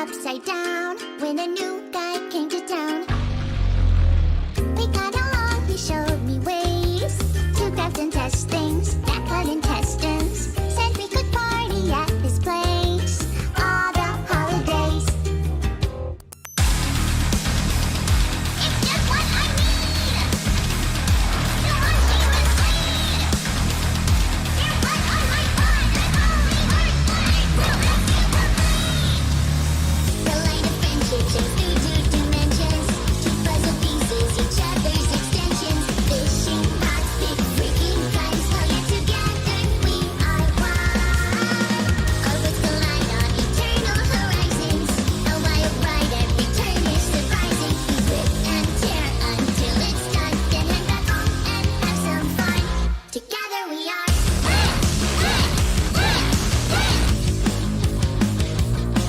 upside down when a new guy came to town. We got along, he showed me ways to craft and test things that cut intestines. Said we could party at his place all the holidays. It's just what I need. You must be mislead. You're right on my mind. I've only heard good. Will rescue for me. The line of friendship shows through two dimensions. Two puzzle pieces, each other's extensions. Fishing rods, big freaking guns. All yet together we are one. Oh, what's the line on eternal horizons? A wild ride, every turn is surprising. We rip and tear until it's done. Then head back home and have some fun. Together we are.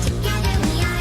Together we are.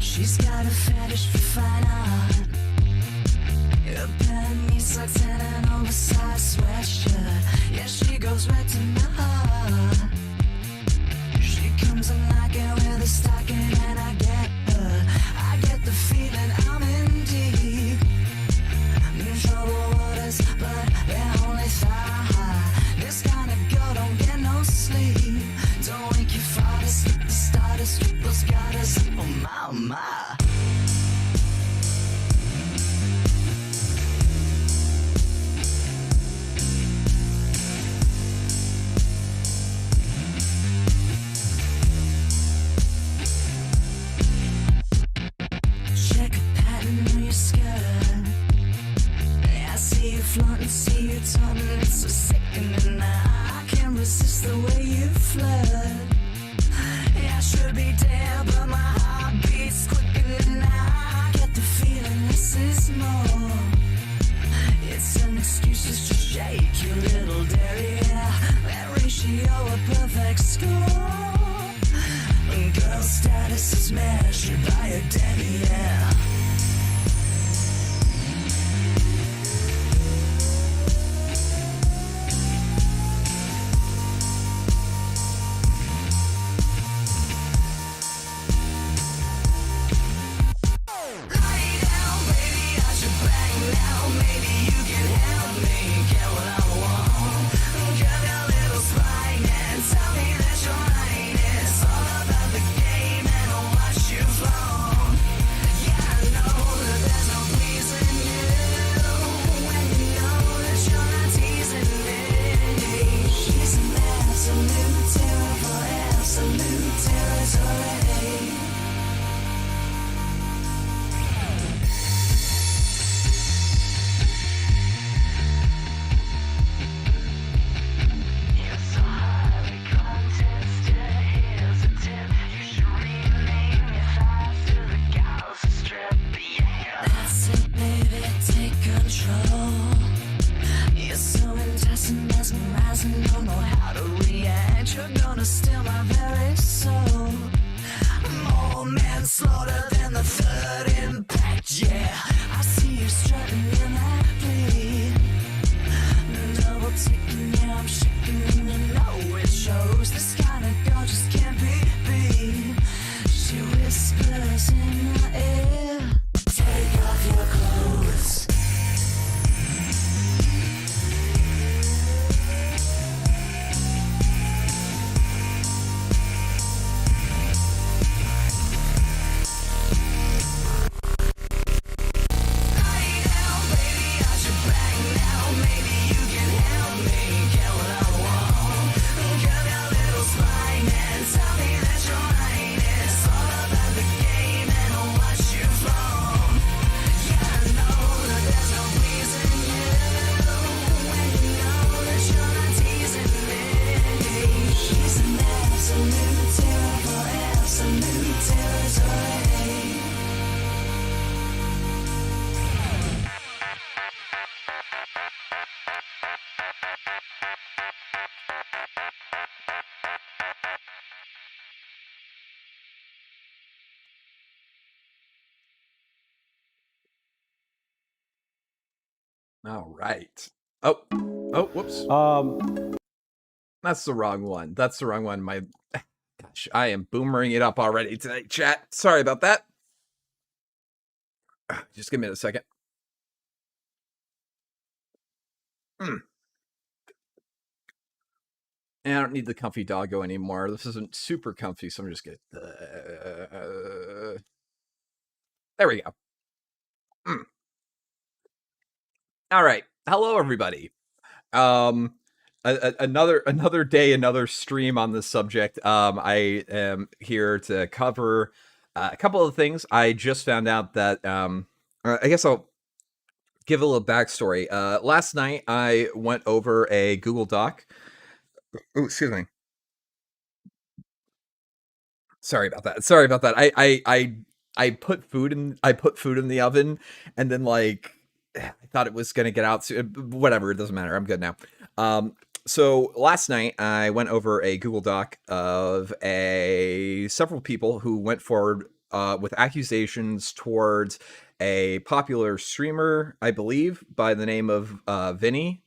She's got a fetish for fine art. A pair of knee socks and an oversized sweatshirt. Yeah, she goes right to my heart. She comes in like it with a stocking and I get her. I get the feeling I'm in deep. In trouble waters, but they're only thigh high. This kind of girl don't get no sleep. Don't wake your father, slip the starters, strippers got us. Oh my, oh my. Check a pattern on your skirt. I see you flaunting, see you taunting. It's so sickening. I can't resist the way you flirt. Yeah, I should be dead, but my heart beats quicker than I get the feeling this is more. It's an excuse just to shake your little derriere. That ratio a perfect score. Girl status is measured by a demi-yeah. Lie down, baby, I should bang now. Maybe you can help me get what I want. Grab your little spine and tell me that you're mine. It's all about the game and what you've flown. Yeah, I know that there's no pleasing you when you know that you're not teasing me. She's an absolute terror for absolute territory. You're so highly contested, here's a tip. You should rename your thighs to the Gaza Strip, yeah. That's it, baby, take control. You're so enticing, mesmerizing, don't know how to react. You're gonna steal my very soul. More manslaughter than the third impact, yeah. I see you strutting in that bleed. Double ticking, yeah, I'm shaking, and you know it shows. This kind of girl just can't be beat. She whispers in my ear, take off your clothes. All right. Oh, whoops. That's the wrong one. That's the wrong one. My gosh, I am boomering it up already tonight, chat. Sorry about that. Just give me a second. And I don't need the comfy doggo anymore. This isn't super comfy, so I'm just gonna. There we go. All right. Hello, everybody. Another day, another stream on this subject. I am here to cover a couple of things. I just found out that I guess I'll give a little backstory. Last night I went over a Google Doc. Oh, excuse me. Sorry about that. Sorry about that. I put food in the oven, and then like I thought it was gonna get out soon. Whatever, it doesn't matter. I'm good now. So last night I went over a Google Doc of several people who went forward with accusations towards a popular streamer, I believe, by the name of Vinny.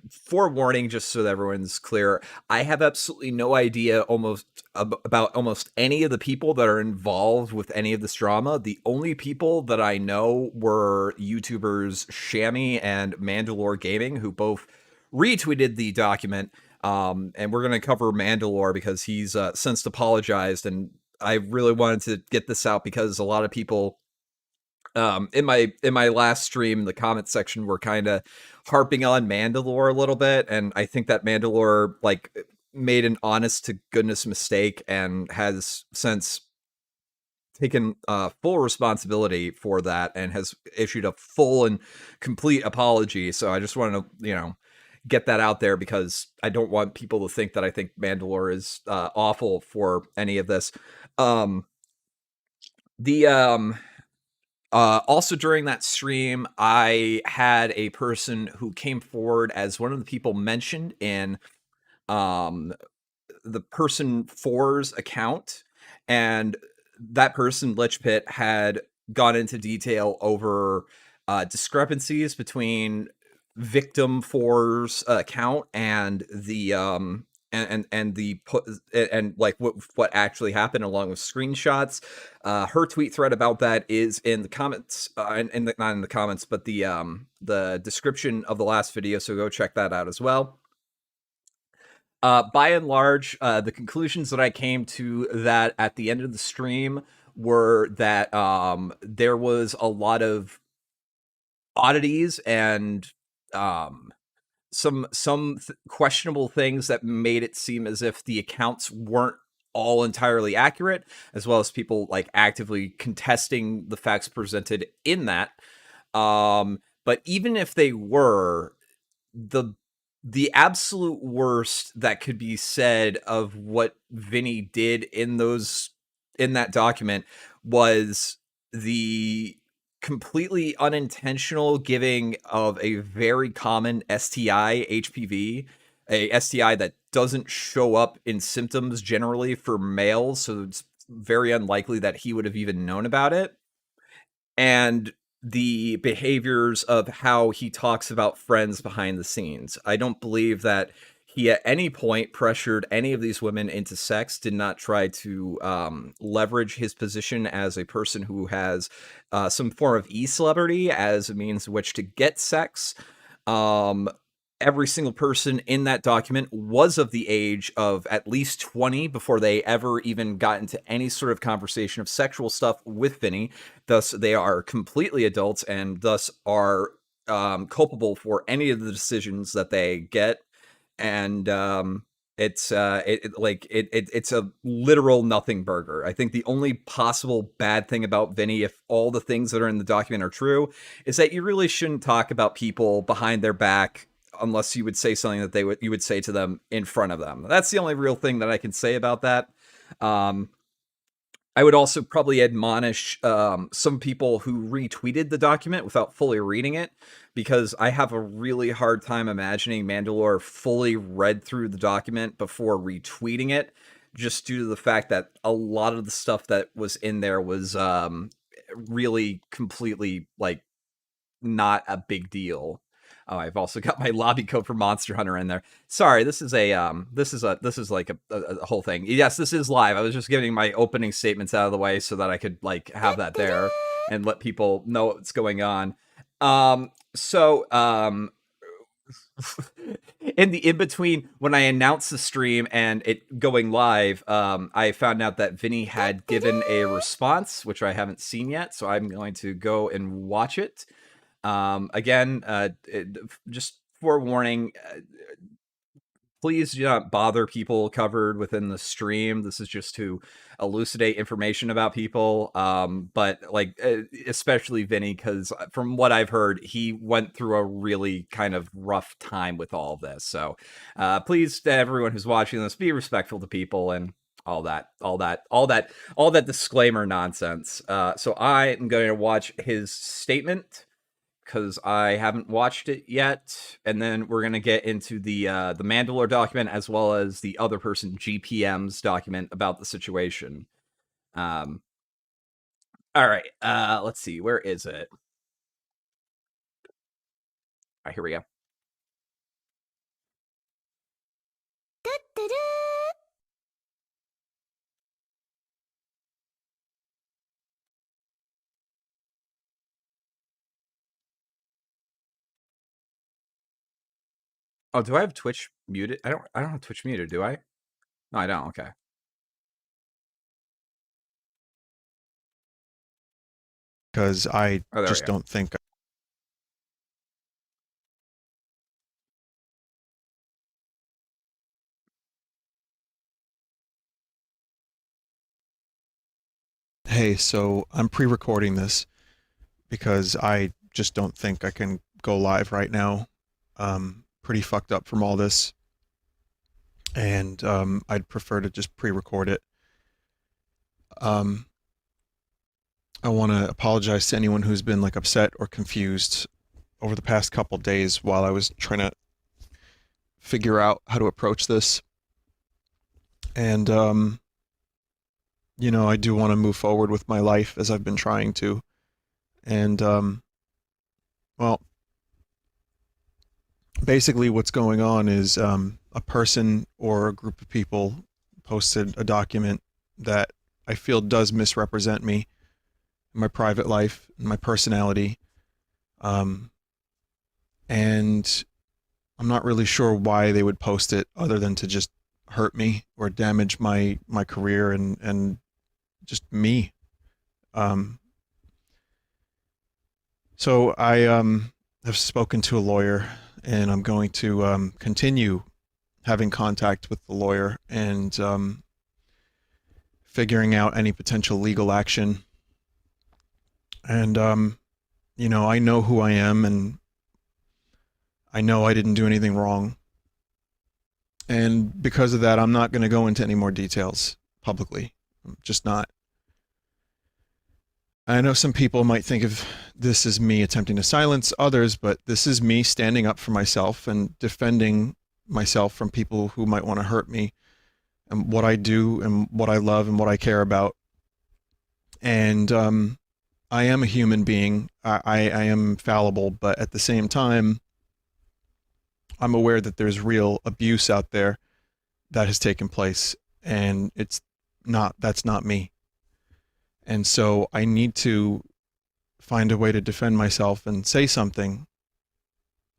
Forewarning, just so that everyone's clear, I have absolutely no idea about almost any of the people that are involved with any of this drama. The only people that I know were YouTubers Shammy and Mandalore Gaming, who both retweeted the document. And we're going to cover Mandalore because he's since apologized, and I really wanted to get this out because a lot of people in my last stream, the comment section were kind of harping on Mandalore a little bit, and I think that Mandalore like made an honest to goodness mistake and has since taken full responsibility for that and has issued a full and complete apology. So I just want to get that out there because I don't want people to think that I think Mandalore is awful for any of this. Also during that stream, I had a person who came forward as one of the people mentioned in the person 4's account, and that person, Lich Pit, had gone into detail over discrepancies between victim 4's account and the and like what actually happened, along with screenshots. Her tweet thread about that is in the comments, not in the comments, but the description of the last video. So go check that out as well. By and large, the conclusions that I came to that at the end of the stream were that there was a lot of oddities and some questionable things that made it seem as if the accounts weren't all entirely accurate, as well as people like actively contesting the facts presented in that. But even if they were, the absolute worst that could be said of what Vinny did in that document was the completely unintentional giving of a very common STI, HPV, a STI that doesn't show up in symptoms generally for males, so it's very unlikely that he would have even known about it. And the behaviors of how he talks about friends behind the scenes. I don't believe that he at any point pressured any of these women into sex, did not try to leverage his position as a person who has some form of e-celebrity as a means in which to get sex. Every single person in that document was of the age of at least 20 before they ever even got into any sort of conversation of sexual stuff with Vinny. Thus, they are completely adults and thus are culpable for any of the decisions that they get. And it's a literal nothing burger. I think the only possible bad thing about Vinny, if all the things that are in the document are true, is that you really shouldn't talk about people behind their back unless you would say something that you would say to them in front of them. That's the only real thing that I can say about that. I would also probably admonish some people who retweeted the document without fully reading it, because I have a really hard time imagining Mandalore fully read through the document before retweeting it, just due to the fact that a lot of the stuff that was in there was really completely like not a big deal. Oh, I've also got my lobby code for Monster Hunter in there. Sorry, this is like a whole thing. Yes, this is live. I was just getting my opening statements out of the way so that I could like have that there and let people know what's going on. So in the in between when I announced the stream and it going live, I found out that Vinny had given a response, which I haven't seen yet. So I'm going to go and watch it. Again, just forewarning, please do not bother people covered within the stream. This is just to elucidate information about people. But like, especially Vinny, because from what I've heard, he went through a really kind of rough time with all this. So please, to everyone who's watching this, be respectful to people and all that disclaimer nonsense. So I am going to watch his statement, because I haven't watched it yet, and then we're gonna get into the Mandalore document as well as the other person GeePM's document about the situation. All right, let's see, where is it? All right, here we go. Oh, do I have Twitch muted? I don't have Twitch muted, do I? No, I don't. Okay. Because I Oh, there just we go. don't think. Hey, so I'm pre-recording this because I just don't think I can go live right now. Pretty fucked up from all this, and I'd prefer to just pre-record it. I want to apologize to anyone who's been like upset or confused over the past couple days while I was trying to figure out how to approach this. And you know, I do want to move forward with my life as I've been trying to. And well, basically what's going on is a person or a group of people posted a document that I feel does misrepresent me, my private life, my personality. And I'm not really sure why they would post it other than to just hurt me or damage my career and just me. So I have spoken to a lawyer, and I'm going to continue having contact with the lawyer and figuring out any potential legal action. And you know, I know who I am, and I know I didn't do anything wrong. And because of that, I'm not going to go into any more details publicly. I'm just not. I know some people might think of this as me attempting to silence others, but this is me standing up for myself and defending myself from people who might want to hurt me and what I do and what I love and what I care about. And I am a human being. I am fallible, but at the same time, I'm aware that there's real abuse out there that has taken place, and that's not me. And so I need to find a way to defend myself and say something.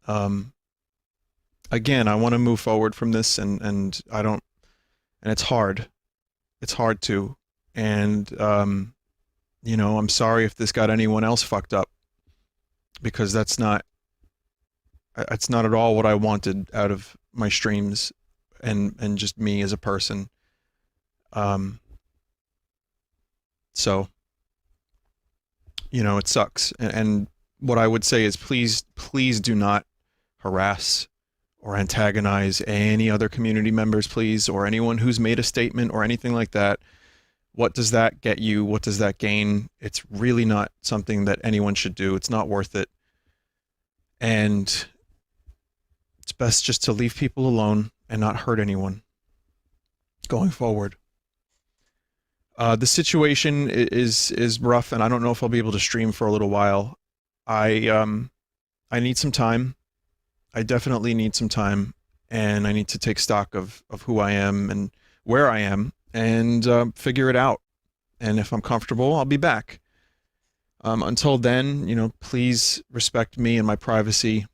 Again, I want to move forward from this, and I don't, and it's hard. It's hard to, and you know, I'm sorry if this got anyone else fucked up, because that's not at all what I wanted out of my streams and just me as a person. So, you know, it sucks. And what I would say is please do not harass or antagonize any other community members, please, or anyone who's made a statement or anything like that. What does that get you? What does that gain? It's really not something that anyone should do. It's not worth it. And it's best just to leave people alone and not hurt anyone going forward. The situation is rough, and I don't know if I'll be able to stream for a little while. I I need some time. I definitely need some time, and I need to take stock of who I am and where I am, and figure it out. And if I'm comfortable, I'll be back. Until then, please respect me and my privacy,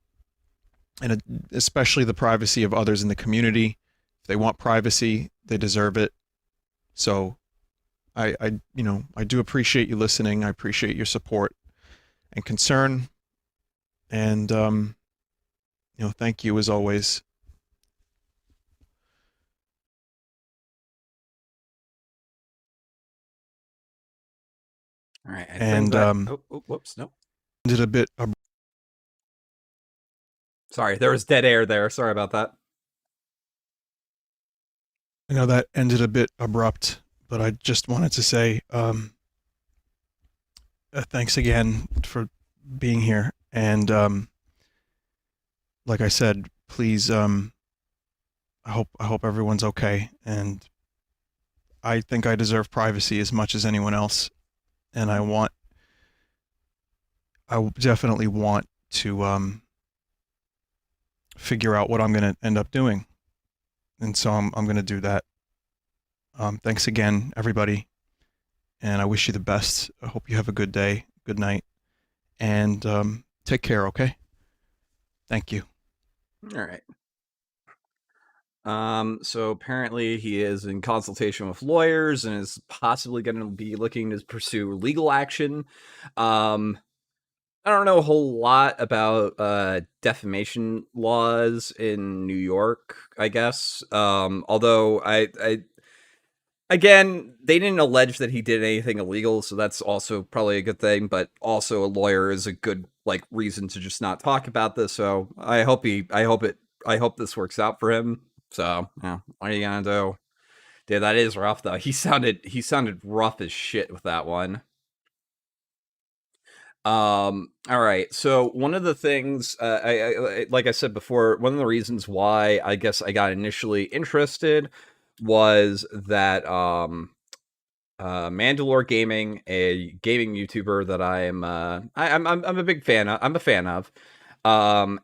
and especially the privacy of others in the community. If they want privacy, they deserve it. So I do appreciate you listening. I appreciate your support and concern. And, thank you as always. All right. I And, think that, whoops. No. did a bit, Sorry. There was dead air there. Sorry about that. I know that ended a bit abrupt, but I just wanted to say, thanks again for being here. And, like I said, please, I hope everyone's okay. And I think I deserve privacy as much as anyone else. And I definitely want to, figure out what I'm going to end up doing. And so I'm going to do that. Thanks again, everybody. And I wish you the best. I hope you have a good day, good night, and take care, okay? Thank you. All right. So apparently he is in consultation with lawyers and is possibly going to be looking to pursue legal action. I don't know a whole lot about defamation laws in New York, I guess. Although again, they didn't allege that he did anything illegal, so that's also probably a good thing, but also a lawyer is a good reason to just not talk about this. So I hope this works out for him. So, yeah, what are you gonna do? Dude, that is rough though. He sounded rough as shit with that one. All right. So one of the things, I like I said before, one of the reasons why I guess I got initially interested was that Mandalore Gaming, a gaming YouTuber that I'm a big fan of,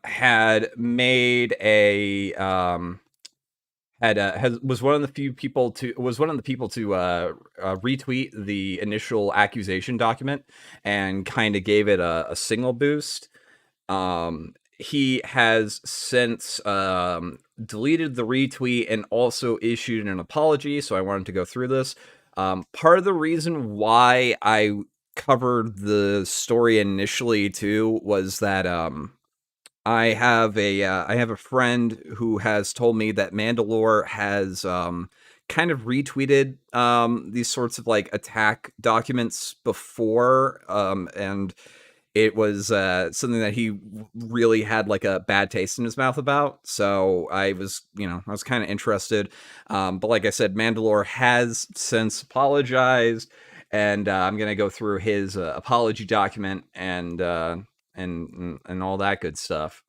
had made a was one of the people to retweet the initial accusation document and kind of gave it a signal boost. He has since deleted the retweet and also issued an apology, so I wanted to go through this. Part of the reason why I covered the story initially too was that I have a friend who has told me that Mandalore has kind of retweeted these sorts of attack documents before, and it was something that he really had a bad taste in his mouth about. So I was kind of interested, but like I said, Mandalore has since apologized, and I'm gonna go through his apology document and all that good stuff.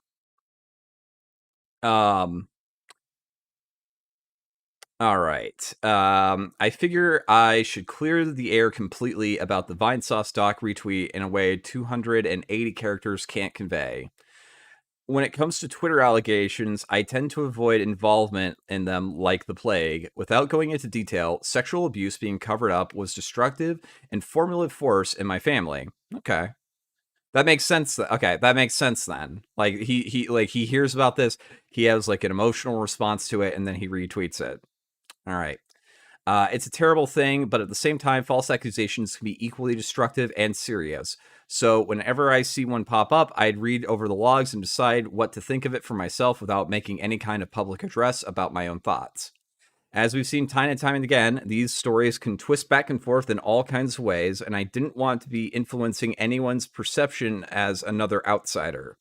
All right. I figure I should clear the air completely about the Vinesauce doc retweet in a way 280 characters can't convey. When it comes to Twitter allegations, I tend to avoid involvement in them like the plague. Without going into detail, sexual abuse being covered up was destructive and formative force in my family. Okay. That makes sense. Okay, that makes sense then. He hears about this, he has an emotional response to it, and then he retweets it. All right. It's a terrible thing, but at the same time, false accusations can be equally destructive and serious. So whenever I see one pop up, I'd read over the logs and decide what to think of it for myself without making any kind of public address about my own thoughts. As we've seen time and time and again, these stories can twist back and forth in all kinds of ways, and I didn't want to be influencing anyone's perception as another outsider.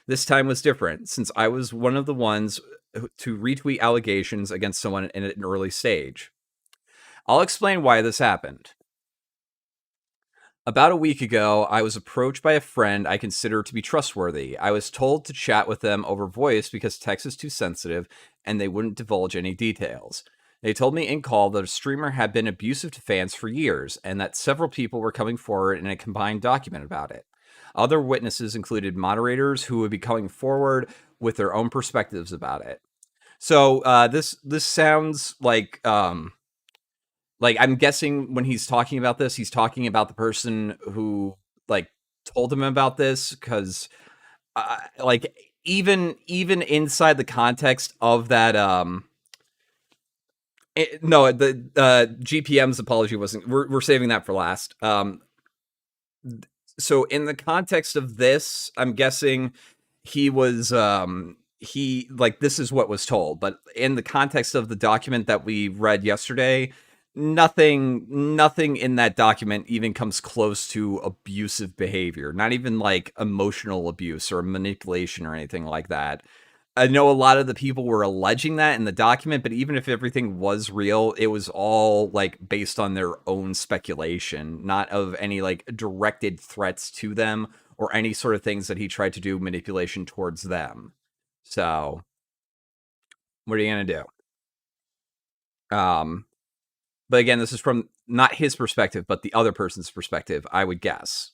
This time was different, since I was one of the ones to retweet allegations against someone in an early stage. I'll explain why this happened. About a week ago, I was approached by a friend I consider to be trustworthy. I was told to chat with them over voice because text is too sensitive and they wouldn't divulge any details. They told me in call that a streamer had been abusive to fans for years and that several people were coming forward in a combined document about it. Other witnesses included moderators who would be coming forward with their own perspectives about it. So this sounds like I'm guessing when he's talking about this, he's talking about the person who like told him about this, because like even inside the context of that no, the GeePM's apology wasn't. We're saving that for last. So in the context of this, I'm guessing he was he like this is what was told, but in the context of the document that we read yesterday, nothing in that document even comes close to abusive behavior, not even like emotional abuse or manipulation or anything like that. I know a lot of the people were alleging that in the document, but even if everything was real, it was all like based on their own speculation, not of any like directed threats to them or any sort of things that he tried to do manipulation towards them. So, what are you going to do? But again, this is from not his perspective, but the other person's perspective, I would guess.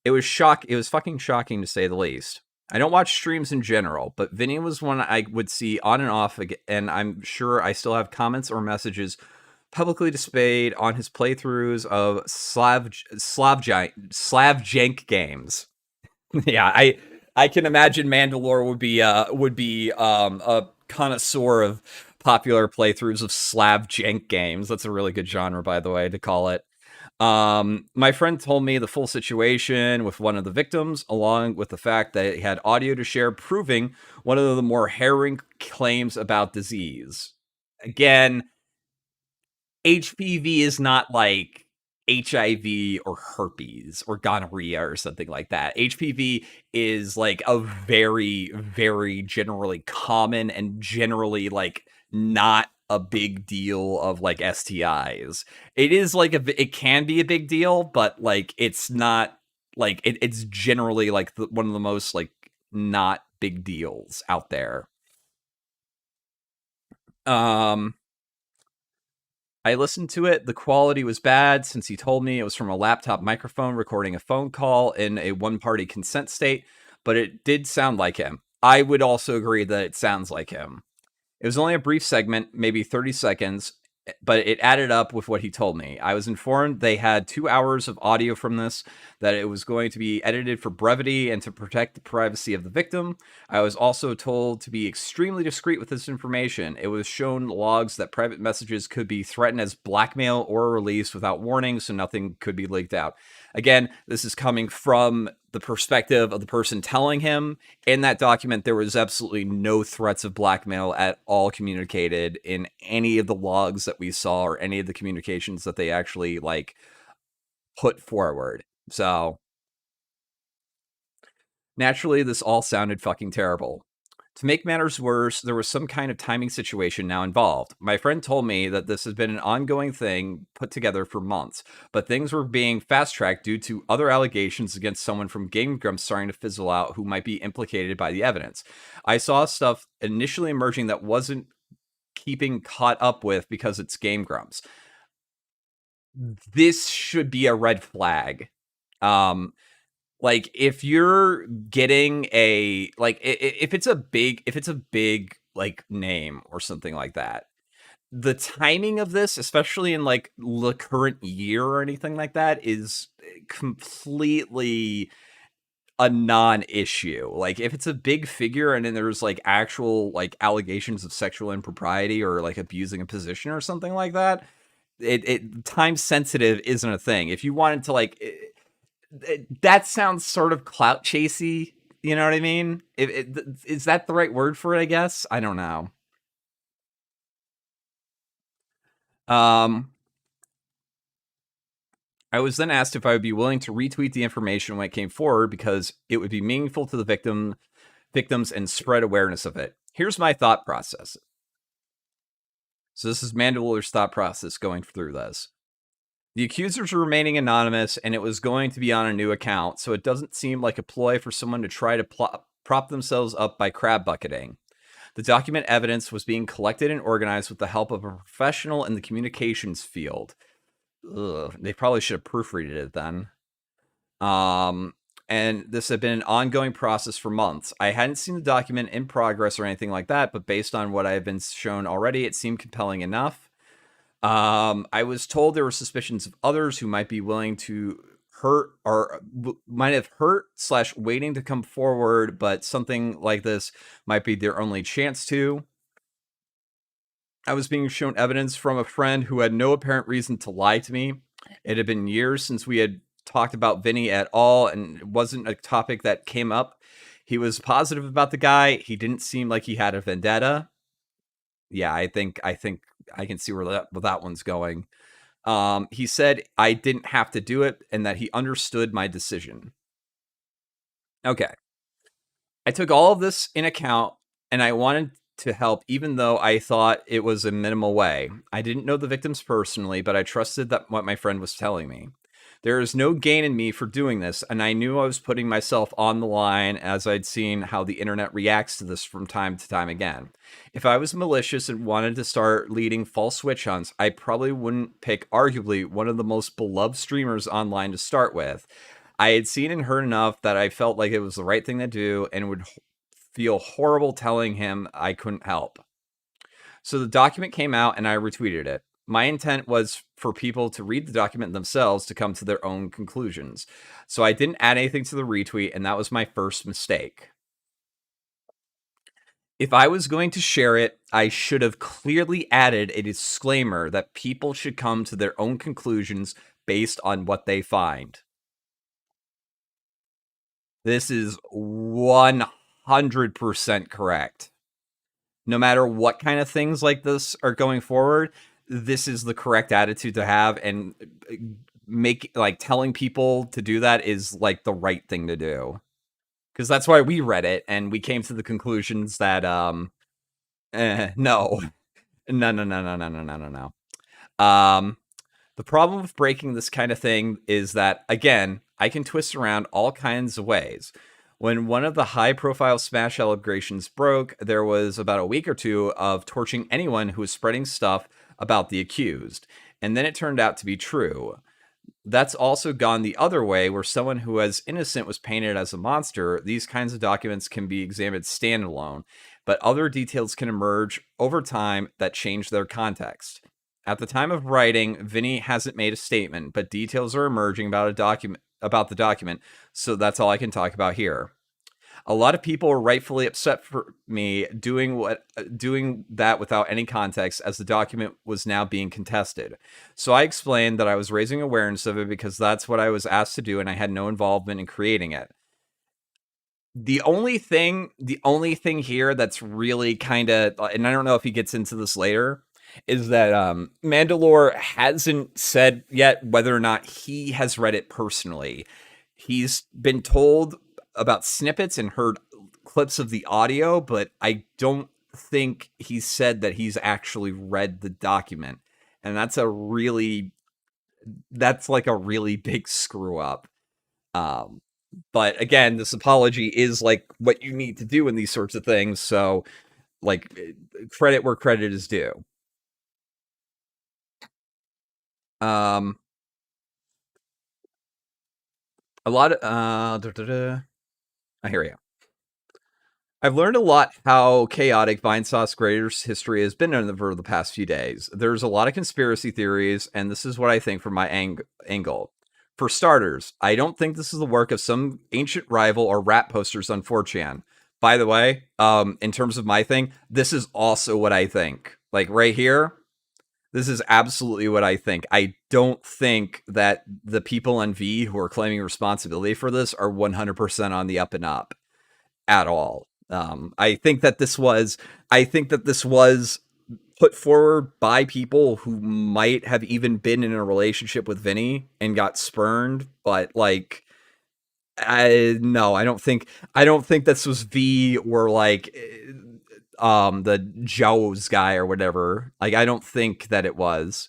It was fucking shocking to say the least. I don't watch streams in general, but Vinny was one I would see on and off, and I'm sure I still have comments or messages publicly displayed on his playthroughs of Slavjank games. Yeah, I can imagine Mandalore would be a connoisseur of popular playthroughs of Slavjank games. That's a really good genre, by the way, to call it. My friend told me the full situation with one of the victims, along with the fact that he had audio to share proving one of the more harrowing claims about disease. Again, HPV is not like HIV or herpes or gonorrhea or something like that. HPV is like a very, very generally common and generally like not a big deal of like STIs. It is like it can be a big deal, but like it's not like it's generally like one of the most like not big deals out there. I listened to it. The quality was bad since he told me it was from a laptop microphone recording a phone call in a one-party consent state, but it did sound like him. I would also agree that it sounds like him. It was only a brief segment, maybe 30 seconds, but it added up with what he told me. I was informed they had 2 hours of audio from this, that it was going to be edited for brevity and to protect the privacy of the victim. I was also told to be extremely discreet with this information. It was shown logs that private messages could be threatened as blackmail or released without warning, so nothing could be leaked out. Again, this is coming from the perspective of the person telling him. In that document, there was absolutely no threats of blackmail at all communicated in any of the logs that we saw or any of the communications that they actually like put forward. So naturally, this all sounded fucking terrible. To make matters worse, there was some kind of timing situation now involved. My friend told me that this has been an ongoing thing put together for months, but things were being fast-tracked due to other allegations against someone from Game Grumps starting to fizzle out who might be implicated by the evidence. I saw stuff initially emerging that wasn't keeping caught up with because it's Game Grumps. This should be a red flag. Like if you're getting a like if it's a big like name or something like that, the timing of this, especially in like the current year or anything like that, is completely a non-issue. Like if it's a big figure and then there's like actual like allegations of sexual impropriety or like abusing a position or something like that, it time sensitive isn't a thing. If you wanted to like that sounds sort of clout chasey, you know what I mean? Is that the right word for it? I guess I don't know. I was then asked if I would be willing to retweet the information when it came forward because it would be meaningful to the victims and spread awareness of it. Here's my thought process. So this is Mandalore's thought process going through this. The accusers are remaining anonymous, and it was going to be on a new account, so it doesn't seem like a ploy for someone to try to prop themselves up by crab bucketing. The document evidence was being collected and organized with the help of a professional in the communications field. Ugh, they probably should have proofreaded it then. and this had been an ongoing process for months. I hadn't seen the document in progress or anything like that, but based on what I had been shown already, it seemed compelling enough. I was told there were suspicions of others who might be willing to hurt or might have hurt / waiting to come forward, but something like this might be their only chance to. I was being shown evidence from a friend who had no apparent reason to lie to me. It had been years since we had talked about Vinny at all, and it wasn't a topic that came up. He was positive about the guy. He didn't seem like he had a vendetta. Yeah, I think I can see where that one's going. He said I didn't have to do it and that he understood my decision. Okay. I took all of this in account and I wanted to help, even though I thought it was a minimal way. I didn't know the victims personally, but I trusted that what my friend was telling me. There is no gain in me for doing this, and I knew I was putting myself on the line as I'd seen how the internet reacts to this from time to time again. If I was malicious and wanted to start leading false witch hunts, I probably wouldn't pick arguably one of the most beloved streamers online to start with. I had seen and heard enough that I felt like it was the right thing to do and would feel horrible telling him I couldn't help. So the document came out and I retweeted it. My intent was for people to read the document themselves to come to their own conclusions. So I didn't add anything to the retweet, and that was my first mistake. If I was going to share it, I should have clearly added a disclaimer that people should come to their own conclusions based on what they find. This is 100% correct. No matter what kind of things like this are going forward, this is the correct attitude to have, and telling people to do that is like the right thing to do. Because that's why we read it and we came to the conclusions that no. No. The problem with breaking this kind of thing is that, again, I can twist around all kinds of ways. When one of the high-profile Smash allegations broke, there was about a week or two of torching anyone who was spreading stuff about the accused, and then it turned out to be true. That's also gone the other way, where someone who was innocent was painted as a monster. These kinds of documents can be examined standalone, but other details can emerge over time that change their context. At the time of writing, Vinny hasn't made a statement, but details are emerging about the document, so that's all I can talk about here. A lot of people are rightfully upset for me doing that without any context, as the document was now being contested. So I explained that I was raising awareness of it because that's what I was asked to do, and I had no involvement in creating it. The only thing here that's really kind of, and I don't know if he gets into this later, is that Mandalore hasn't said yet whether or not he has read it personally. He's been told about snippets and heard clips of the audio, but I don't think he said that he's actually read the document. And that's like a really big screw up. But again, this apology is like what you need to do in these sorts of things. So like, credit where credit is due. A lot of I hear you. I've learned a lot how chaotic Vinesauce creators' history has been over the past few days. There's a lot of conspiracy theories, and this is what I think from my angle. For starters, I don't think this is the work of some ancient rival or rat posters on 4chan. By the way, in terms of my thing, this is also what I think. Like right here, this is absolutely what I think. I don't think that the people on V who are claiming responsibility for this are 100% on the up and up at all. I think that this was put forward by people who might have even been in a relationship with Vinny and got spurned, but like, I don't think this was V or like the Joe's guy or whatever. Like, I don't think that it was.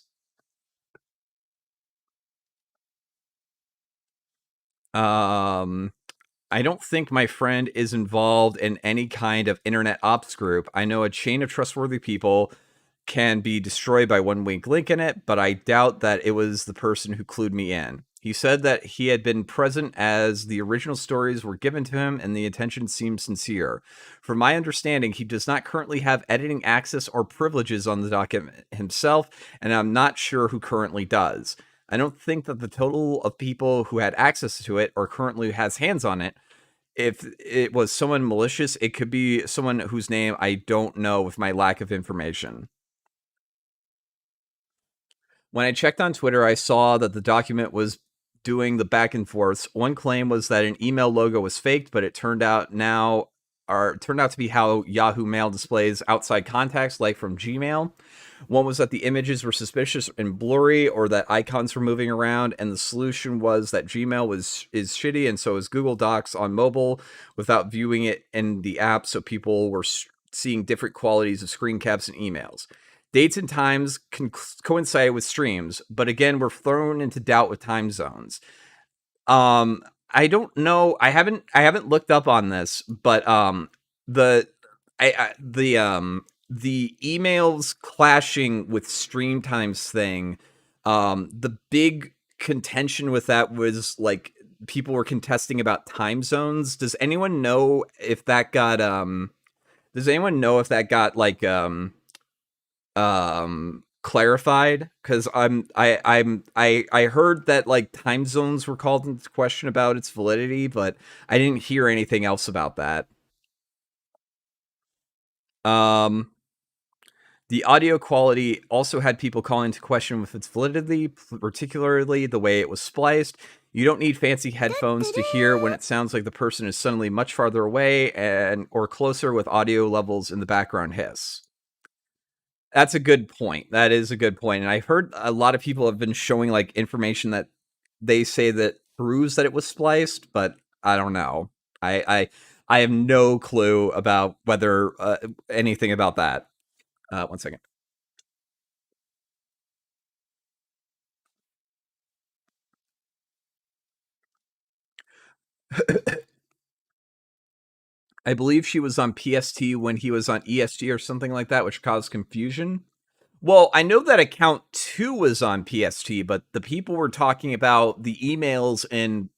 I don't think my friend is involved in any kind of internet ops group. I know a chain of trustworthy people can be destroyed by one weak link in it, but I doubt that it was the person who clued me in. He said that he had been present as the original stories were given to him and the attention seemed sincere. From my understanding, he does not currently have editing access or privileges on the document himself, and I'm not sure who currently does. I don't think that the total of people who had access to it or currently has hands on it, if it was someone malicious, it could be someone whose name I don't know with my lack of information. When I checked on Twitter, I saw that the document was doing the back and forths. One claim was that an email logo was faked, but it turned out to be how Yahoo Mail displays outside contacts, like from Gmail. One was that the images were suspicious and blurry, or that icons were moving around, and the solution was that Gmail is shitty, and so is Google Docs on mobile without viewing it in the app, so people were seeing different qualities of screen caps and emails. Dates and times can coincide with streams, but again, we're thrown into doubt with time zones. I don't know. I haven't looked up on this, but the the emails clashing with stream times thing. The big contention with that was like people were contesting about time zones. Does anyone know if that got like clarified? Because I heard that like time zones were called into question about its validity, but I didn't hear anything else about that. The audio quality also had people calling into question with its validity, particularly the way it was spliced. You don't need fancy headphones to hear when it sounds like the person is suddenly much farther away or closer with audio levels in the background hiss. That's a good point. That is a good point. And I've heard a lot of people have been showing like information that they say that proves that it was spliced, but I don't know. I have no clue about whether anything about that. One second. I believe she was on PST when he was on ESG or something like that, which caused confusion. Well, I know that account 2 was on PST, but the people were talking about the emails in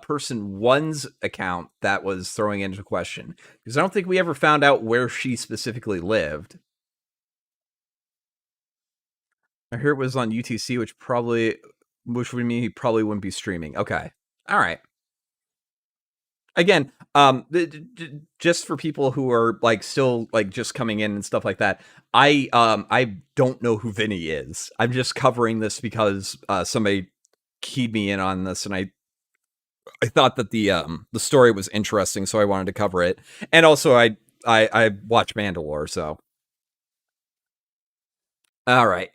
person 1's account that was throwing into question. Because I don't think we ever found out where she specifically lived. I heard it was on UTC, which would mean he probably wouldn't be streaming. Okay. All right. Again, just for people who are like still like just coming in and stuff like that, I don't know who Vinny is. I'm just covering this because somebody keyed me in on this, and I thought that the story was interesting, so I wanted to cover it. And also, I watch Mandalore, so all right.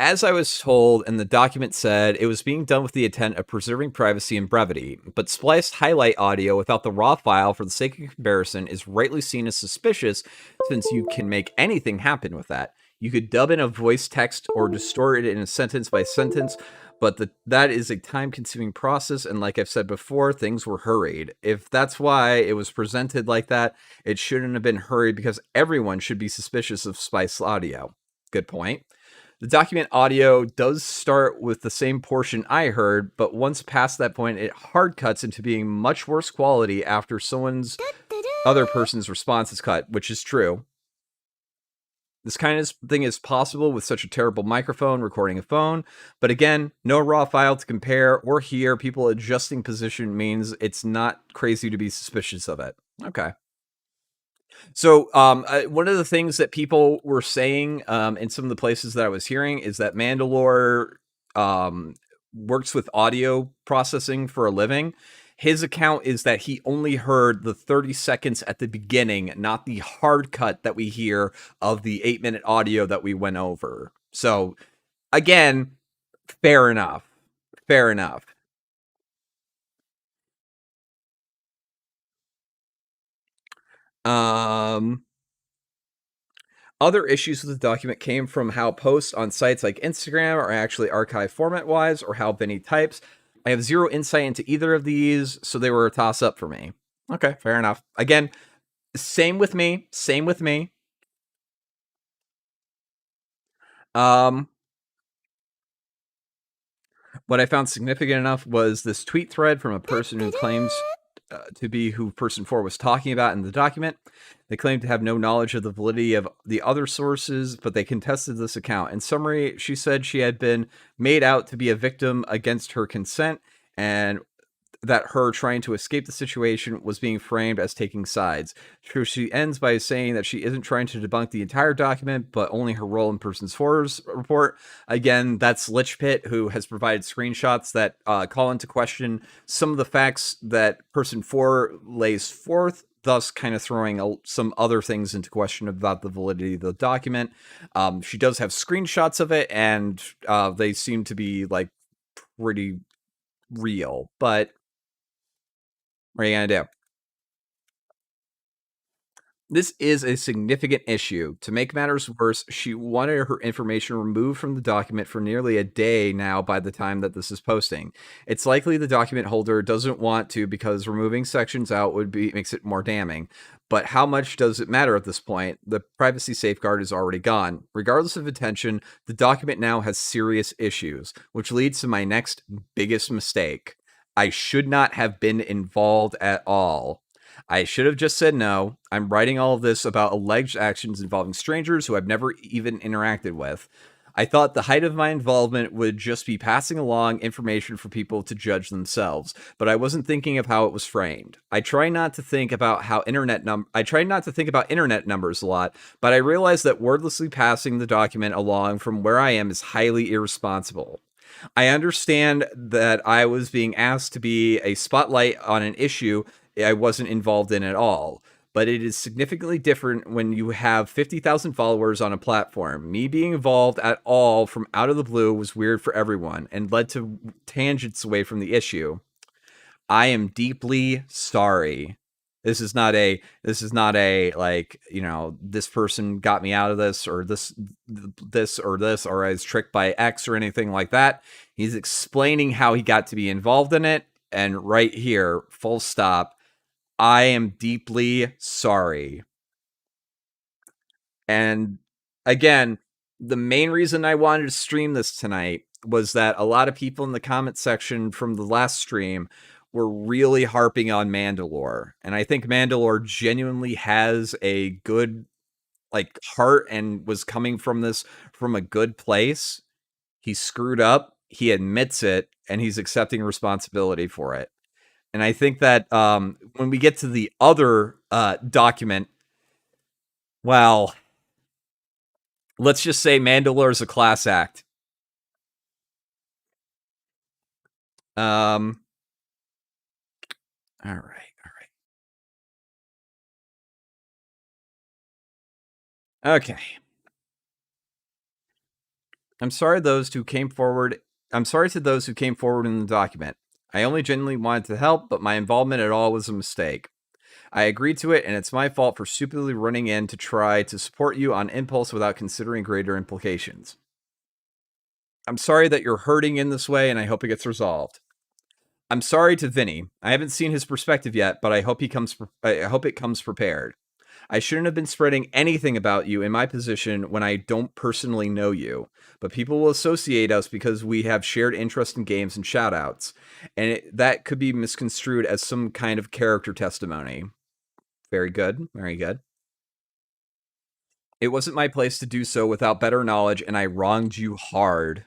As I was told, and the document said, it was being done with the intent of preserving privacy and brevity, but spliced highlight audio without the raw file for the sake of comparison is rightly seen as suspicious, since you can make anything happen with that. You could dub in a voice text or distort it in a sentence by sentence, but that is a time-consuming process, and like I've said before, things were hurried. If that's why it was presented like that, it shouldn't have been hurried, because everyone should be suspicious of spliced audio. Good point. The document audio does start with the same portion I heard, but once past that point, it hard cuts into being much worse quality after someone's other person's response is cut, which is true. This kind of thing is possible with such a terrible microphone recording a phone, but again, no raw file to compare or hear. People adjusting position means it's not crazy to be suspicious of it. Okay. So, one of the things that people were saying in some of the places that I was hearing is that Mandalore works with audio processing for a living. His account is that he only heard the 30 seconds at the beginning, not the hard cut that we hear of the 8-minute audio that we went over. So, again, fair enough. Fair enough. Other issues with the document came from how posts on sites like Instagram are actually archived format-wise, or how Vinny types. I have zero insight into either of these, so they were a toss-up for me. Okay, fair enough. Again, same with me. Same with me. What I found significant enough was this tweet thread from a person who claims to be who person 4 was talking about in the document. They claim to have no knowledge of the validity of the other sources, but they contested this account. In summary, she said she had been made out to be a victim against her consent, and that her trying to escape the situation was being framed as taking sides. So she ends by saying that she isn't trying to debunk the entire document, but only her role in Person 4's report. Again, that's Lich Pit, who has provided screenshots that call into question some of the facts that Person 4 lays forth, thus kind of throwing some other things into question about the validity of the document. She does have screenshots of it, and they seem to be like pretty real, but what are you gonna do? This is a significant issue. To make matters worse, she wanted her information removed from the document for nearly a day now by the time that this is posting. It's likely the document holder doesn't want to because removing sections out makes it more damning. But how much does it matter at this point? The privacy safeguard is already gone. Regardless of intention, the document now has serious issues, which leads to my next biggest mistake. I should not have been involved at all. I should have just said no. I'm writing all of this about alleged actions involving strangers who I've never even interacted with. I thought the height of my involvement would just be passing along information for people to judge themselves, but I wasn't thinking of how it was framed. I try not to think about internet numbers a lot, but I realized that wordlessly passing the document along from where I am is highly irresponsible. I understand that I was being asked to be a spotlight on an issue I wasn't involved in at all. But it is significantly different when you have 50,000 followers on a platform. Me being involved at all from out of the blue was weird for everyone and led to tangents away from the issue. I am deeply sorry. This is not a like, this person got me out of this or this or I was tricked by X or anything like that. He's explaining how he got to be involved in it, and right here, full stop. I am deeply sorry. And again, the main reason I wanted to stream this tonight was that a lot of people in the comment section from the last stream were really harping on Mandalore. And I think Mandalore genuinely has a good heart and was coming from this from a good place. He screwed up, he admits it, and he's accepting responsibility for it. And I think that when we get to the other document, well, let's just say Mandalore is a class act. All right. Okay. I'm sorry to those who came forward in the document. I only genuinely wanted to help, but my involvement at all was a mistake. I agreed to it, and it's my fault for stupidly running in to try to support you on impulse without considering greater implications. I'm sorry that you're hurting in this way, and I hope it gets resolved. I'm sorry to Vinny. I haven't seen his perspective yet, but I hope it comes prepared. I shouldn't have been spreading anything about you in my position when I don't personally know you, but people will associate us because we have shared interest in games and shoutouts, and that could be misconstrued as some kind of character testimony. Very good. Very good. It wasn't my place to do so without better knowledge, and I wronged you hard.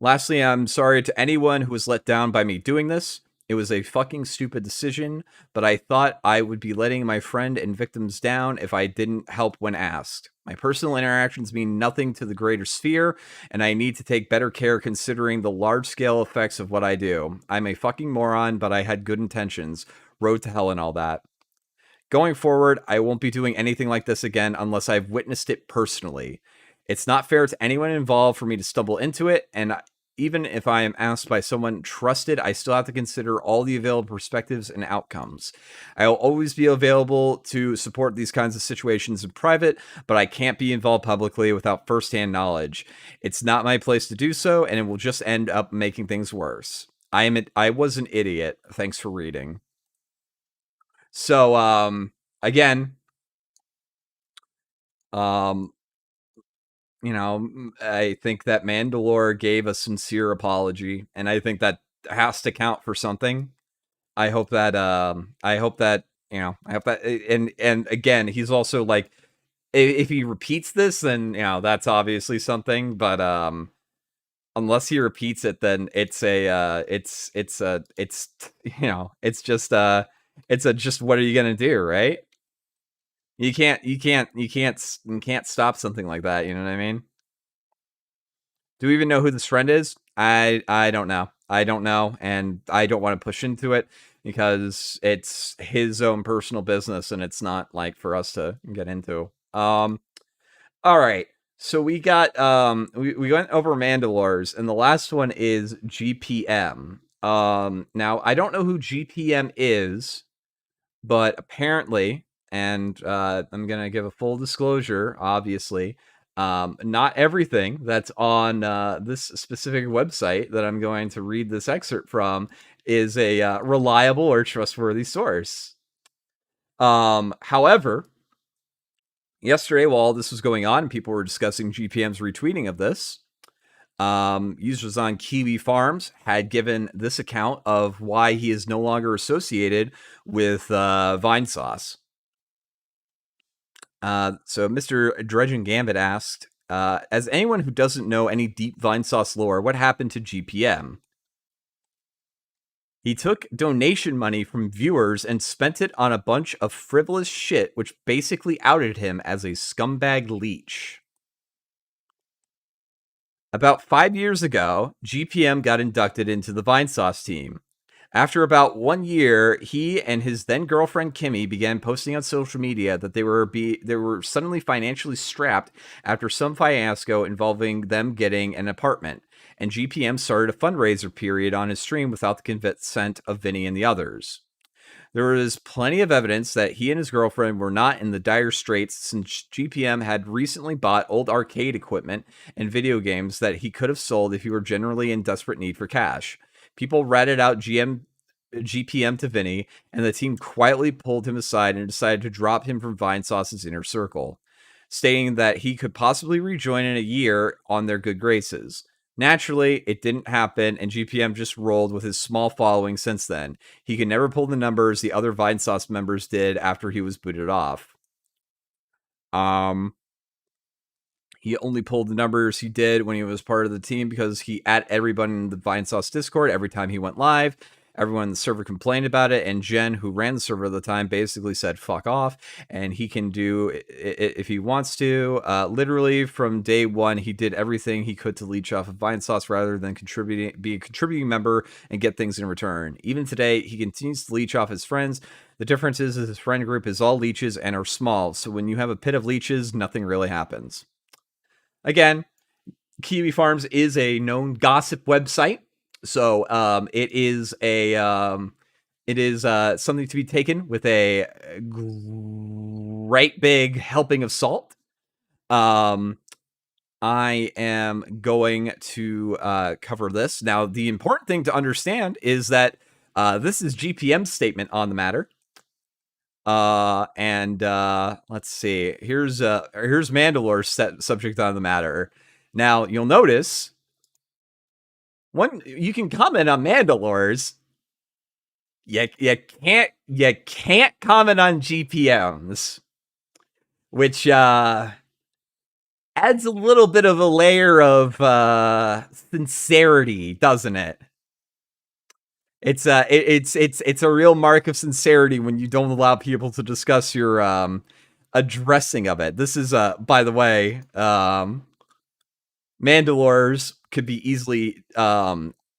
Lastly, I'm sorry to anyone who was let down by me doing this. It was a fucking stupid decision, but I thought I would be letting my friend and victims down if I didn't help when asked. My personal interactions mean nothing to the greater sphere, and I need to take better care considering the large-scale effects of what I do. I'm a fucking moron, but I had good intentions. Road to hell and all that. Going forward, I won't be doing anything like this again unless I've witnessed it personally. It's not fair to anyone involved for me to stumble into it, and even if I am asked by someone trusted, I still have to consider all the available perspectives and outcomes. I will always be available to support these kinds of situations in private, but I can't be involved publicly without firsthand knowledge. It's not my place to do so, and it will just end up making things worse. I was an idiot. Thanks for reading. So, again, I think that Mandalore gave a sincere apology, and I think that has to count for something. I hope that and again, he's also like, if he repeats this, then that's obviously something, but unless he repeats it, then it's just what are you gonna do, right? You can't stop something like that, you know what I mean? Do we even know who this friend is? I don't know. I don't know, and I don't want to push into it because it's his own personal business and it's not like for us to get into. All right. So we got we went over Mandalores, and the last one is GeePM. Now I don't know who GeePM is, but apparently, and I'm gonna give a full disclosure, obviously. Not everything that's on this specific website that I'm going to read this excerpt from is a reliable or trustworthy source. However, yesterday, while all this was going on, people were discussing GeePM's retweeting of this. Users on Kiwi Farms had given this account of why he is no longer associated with Vinesauce. So Mr. Dredgen Gambit asked, as anyone who doesn't know any deep Vinesauce lore, what happened to GeePM? He took donation money from viewers and spent it on a bunch of frivolous shit, which basically outed him as a scumbag leech. About 5 years ago, GeePM got inducted into the Vinesauce team. After about 1 year, he and his then girlfriend Kimmy began posting on social media that they were suddenly financially strapped after some fiasco involving them getting an apartment, and GeePM started a fundraiser period on his stream without the consent of Vinnie and the others. There was plenty of evidence that he and his girlfriend were not in the dire straits, since GeePM had recently bought old arcade equipment and video games that he could have sold if he were generally in desperate need for cash. People ratted out GeePM to Vinny, and the team quietly pulled him aside and decided to drop him from Vinesauce's inner circle, stating that he could possibly rejoin in a year on their good graces. Naturally, it didn't happen, and GeePM just rolled with his small following since then. He could never pull the numbers the other Vinesauce members did after he was booted off. He only pulled the numbers he did when he was part of the team because he at everybody in the Vinesauce Discord every time he went live. Everyone in the server complained about it, and Jen, who ran the server at the time, basically said fuck off, and he can do it if he wants to. Literally from day one, he did everything he could to leech off of Vinesauce rather than be a contributing member and get things in return. Even today, he continues to leech off his friends. The difference is his friend group is all leeches and are small, so when you have a pit of leeches, nothing really happens. Again, Kiwi Farms is a known gossip website, so it is something to be taken with a great big helping of salt. I am going to cover this. Now, the important thing to understand is that this is GeePM's statement on the matter. Let's see. Here's Mandalore's subject on the matter. Now, you'll notice you can comment on Mandalore's. You can't comment on GeePM's, which adds a little bit of a layer of sincerity, doesn't it? It's a real mark of sincerity when you don't allow people to discuss your addressing of it. This is by the way, Mandalore's could be easily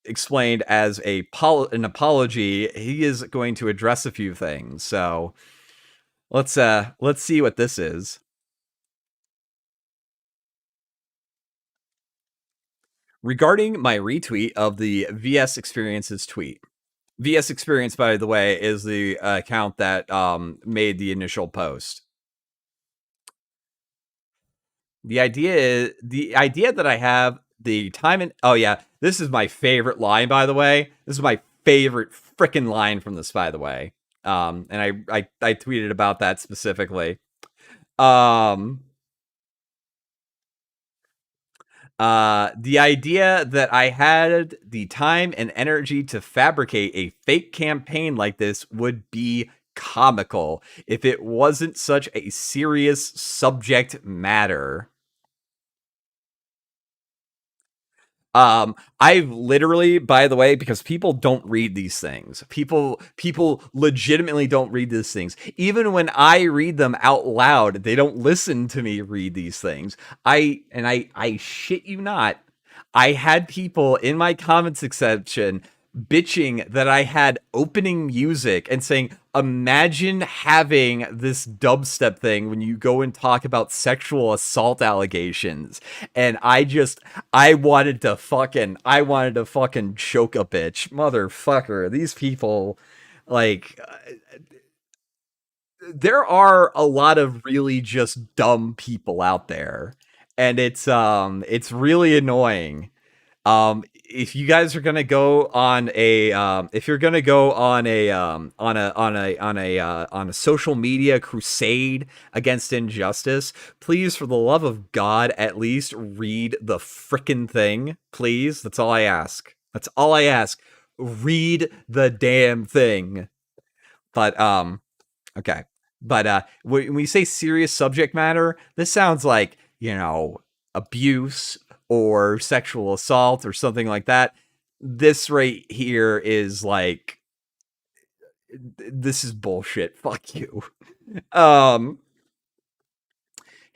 explained as an apology. He is going to address a few things. So let's see what this is. Regarding my retweet of the VS Experiences tweet. VS Experience, by the way, is the account that made the initial post. The idea that I have the time and oh yeah, this is my favorite line, by the way. This is my favorite freaking line from this, by the way. And I tweeted about that specifically. The idea that I had the time and energy to fabricate a fake campaign like this would be comical if it wasn't such a serious subject matter. I've literally, by the way, because people don't read these things. People legitimately don't read these things. Even when I read them out loud, they don't listen to me read these things. I shit you not. I had people in my comments section bitching that I had opening music and saying, imagine having this dubstep thing when you go and talk about sexual assault allegations. And I wanted to fucking choke a bitch. Motherfucker. These people, like, there are a lot of really just dumb people out there. And it's really annoying. If you guys are gonna go on a if you're gonna go on a on a social media crusade against injustice, please, for the love of God, at least read the frickin' thing, please. That's all I ask. That's all I ask. Read the damn thing. But okay. But when you say serious subject matter, this sounds like, abuse or sexual assault or something like that. This right here is like, this is bullshit. Fuck you. Um,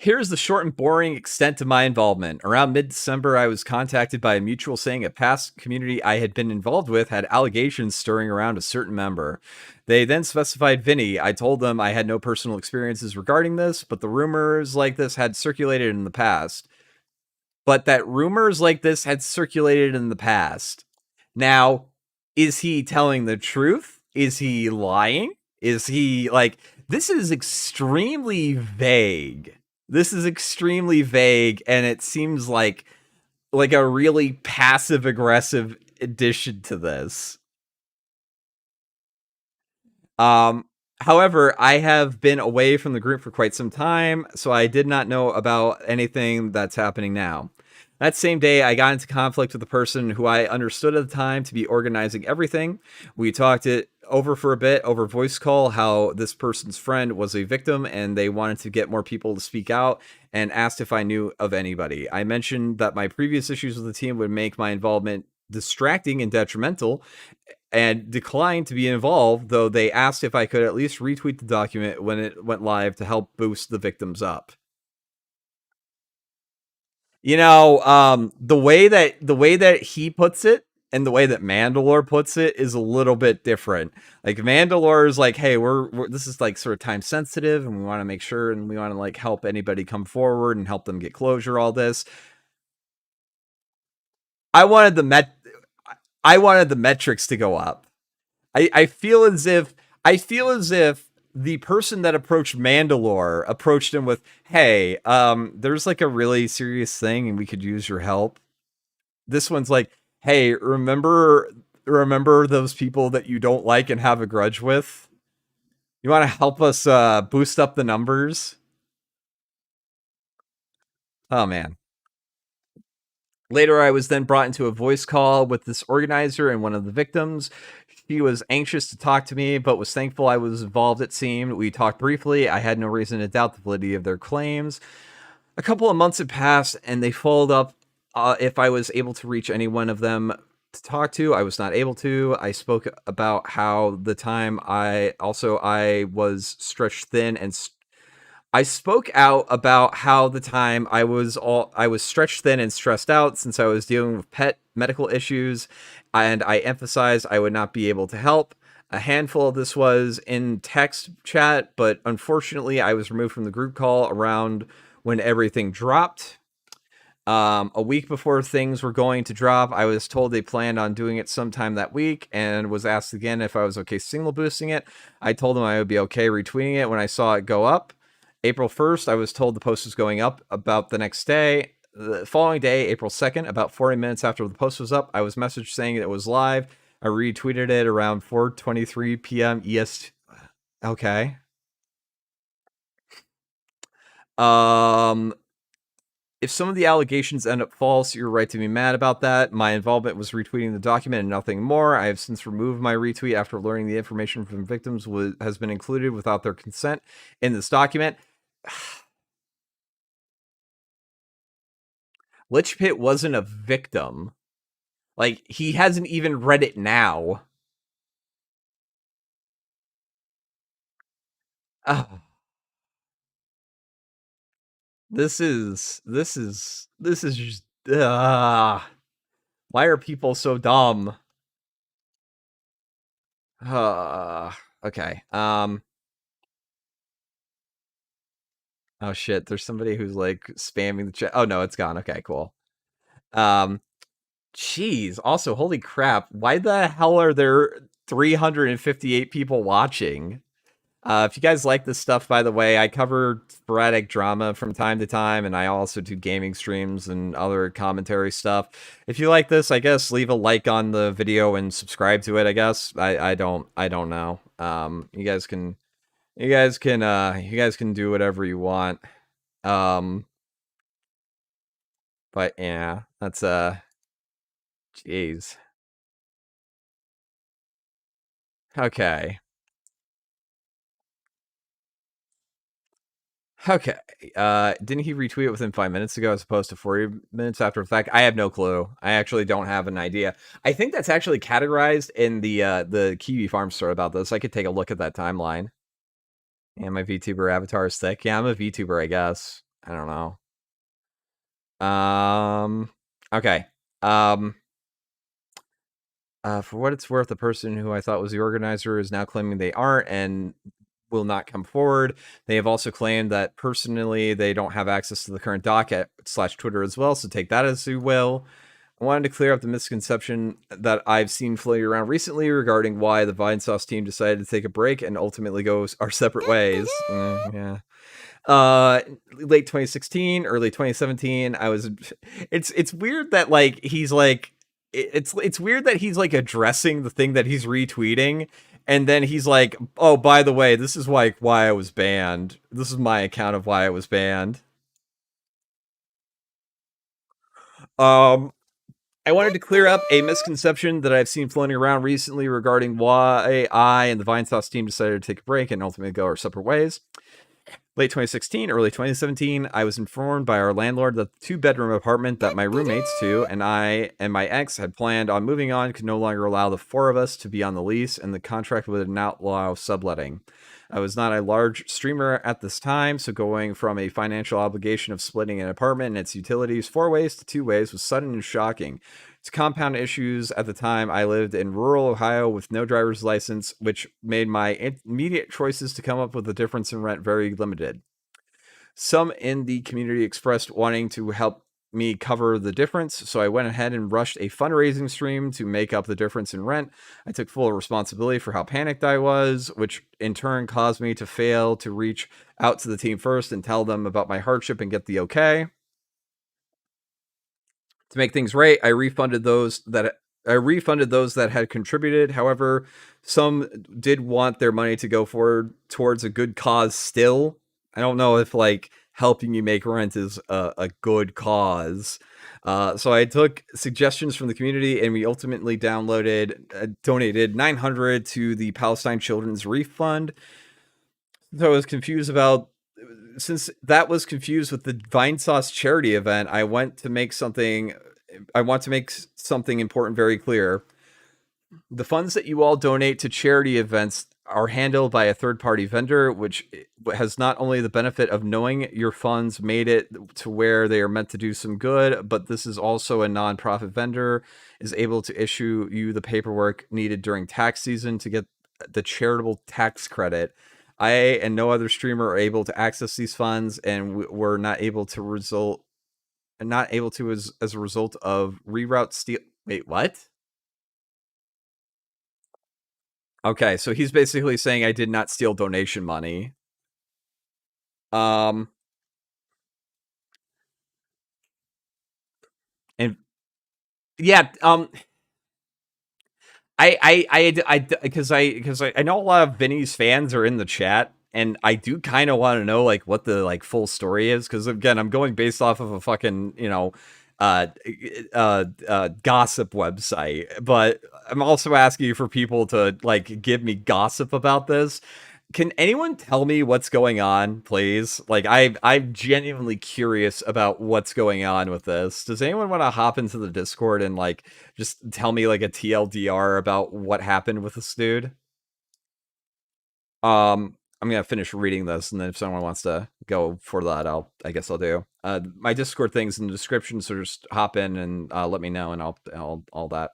Here's the short and boring extent of my involvement. Around mid-December, I was contacted by a mutual saying a past community I had been involved with had allegations stirring around a certain member. They then specified Vinnie. I told them I had no personal experiences regarding this, but the rumors like this had circulated in the past. But that rumors like this had circulated in the past. Now, is he telling the truth? Is he lying? Is he like, this is extremely vague. This is extremely vague, and it seems like a really passive aggressive addition to this. Um, However, I have been away from the group for quite some time, so I did not know about anything that's happening now. That same day, I got into conflict with the person who I understood at the time to be organizing everything. We talked it over for a bit over voice call, how this person's friend was a victim and they wanted to get more people to speak out, and asked if I knew of anybody. I mentioned that my previous issues with the team would make my involvement distracting and detrimental, and declined to be involved, though they asked if I could at least retweet the document when it went live to help boost the victims up. The way that he puts it and the way that Mandalore puts it is a little bit different. Like, Mandalore is like, hey, we're this is like sort of time sensitive, and we want to make sure, and we want to like help anybody come forward and help them get closure, all this. I wanted the metrics to go up. I feel as if the person that approached Mandalore approached him with, "Hey, there's like a really serious thing, and we could use your help." This one's like, "Hey, remember those people that you don't like and have a grudge with? You want to help us boost up the numbers?" Oh man. Later, I was then brought into a voice call with this organizer and one of the victims. She was anxious to talk to me, but was thankful I was involved, it seemed. We talked briefly. I had no reason to doubt the validity of their claims. A couple of months had passed, and they followed up if I was able to reach any one of them to talk to. I was not able to. I spoke about how the time I was stretched thin and I spoke out about how the time I was stretched thin and stressed out since I was dealing with pet medical issues, and I emphasized I would not be able to help. A handful of this was in text chat, but unfortunately I was removed from the group call around when everything dropped. A week before things were going to drop, I was told they planned on doing it sometime that week, and was asked again if I was okay signal boosting it. I told them I would be okay retweeting it when I saw it go up. April 1st, I was told the post was going up. About the next day, the following day, April 2nd, about 40 minutes after the post was up, I was messaged saying it was live. I retweeted it around 4:23 p.m. EST. Okay. Um, If some of the allegations end up false, you're right to be mad about that. My involvement was retweeting the document and nothing more. I have since removed my retweet after learning the information from victims has been included without their consent in this document. Lich Pit wasn't a victim. Like, he hasn't even read it now. This is just, why are people so dumb? Okay. Oh shit, there's somebody who's like spamming the chat. Oh no, it's gone. Okay, cool. Jeez. Also, holy crap. Why the hell are there 358 people watching? If you guys like this stuff, by the way, I cover sporadic drama from time to time, and I also do gaming streams and other commentary stuff. If you like this, I guess leave a like on the video and subscribe to it. I guess I don't know. You guys can do whatever you want. But yeah, that's jeez. Okay. Okay. Didn't he retweet it within 5 minutes ago as opposed to 40 minutes after the fact? I have no clue. I actually don't have an idea. I think that's actually categorized in the Kiwi Farm store about this. I could take a look at that timeline. Yeah, my VTuber avatar is thick. Yeah, I'm a VTuber, I guess. I don't know. Okay. For what it's worth, the person who I thought was the organizer is now claiming they aren't and will not come forward. They have also claimed that personally they don't have access to the current docket / Twitter as well, so take that as you will. I wanted to clear up the misconception that I've seen floating around recently regarding why the Vinesauce team decided to take a break and ultimately go our separate ways. Yeah. Late 2016, early 2017, it's weird that like he's like it's weird that he's like addressing the thing that he's retweeting, and then he's like, oh, by the way, this is why I was banned. This is my account of why I was banned. I wanted to clear up a misconception that I've seen floating around recently regarding why I and the Vinesauce team decided to take a break and ultimately go our separate ways. Late 2016, early 2017, I was informed by our landlord that the 2-bedroom apartment that my roommates to and I and my ex had planned on moving on could no longer allow the 4 of us to be on the lease, and the contract would not allow subletting. I was not a large streamer at this time, so going from a financial obligation of splitting an apartment and its utilities 4 ways to 2 ways was sudden and shocking. To compound issues, at the time I lived in rural Ohio with no driver's license, which made my immediate choices to come up with a difference in rent very limited. Some in the community expressed wanting to help me cover the difference, so I went ahead and rushed a fundraising stream to make up the difference in rent. I took full responsibility for how panicked I was, which in turn caused me to fail to reach out to the team first and tell them about my hardship and get the okay. To make things right, I refunded those that had contributed. However, some did want their money to go forward towards a good cause still. I don't know if like helping you make rent is a good cause. So I took suggestions from the community, and we ultimately donated $900 to the Palestine Children's Relief Fund. So I was confused about, since that was confused with the Vinesauce charity event, I want to make something important very clear. The funds that you all donate to charity events are handled by a third-party vendor, which has not only the benefit of knowing your funds made it to where they are meant to do some good, but this is also a non-profit vendor, is able to issue you the paperwork needed during tax season to get the charitable tax credit. I and no other streamer are able to access these funds, and we're not able to as a result of reroute steal. Wait, what? Okay, so he's basically saying I did not steal donation money. And yeah, because I know a lot of Vinny's fans are in the chat, and I do kind of want to know like what the like full story is, because again, I'm going based off of a fucking gossip website, but I'm also asking for people to like give me gossip about this. Can anyone tell me what's going on, please? Like, I'm genuinely curious about what's going on with this. Does anyone want to hop into the Discord and like just tell me like a TLDR about what happened with this dude? I'm gonna finish reading this, and then if someone wants to go for that, I guess I'll do. My Discord thing's in the description, so just hop in and let me know, and I'll all that.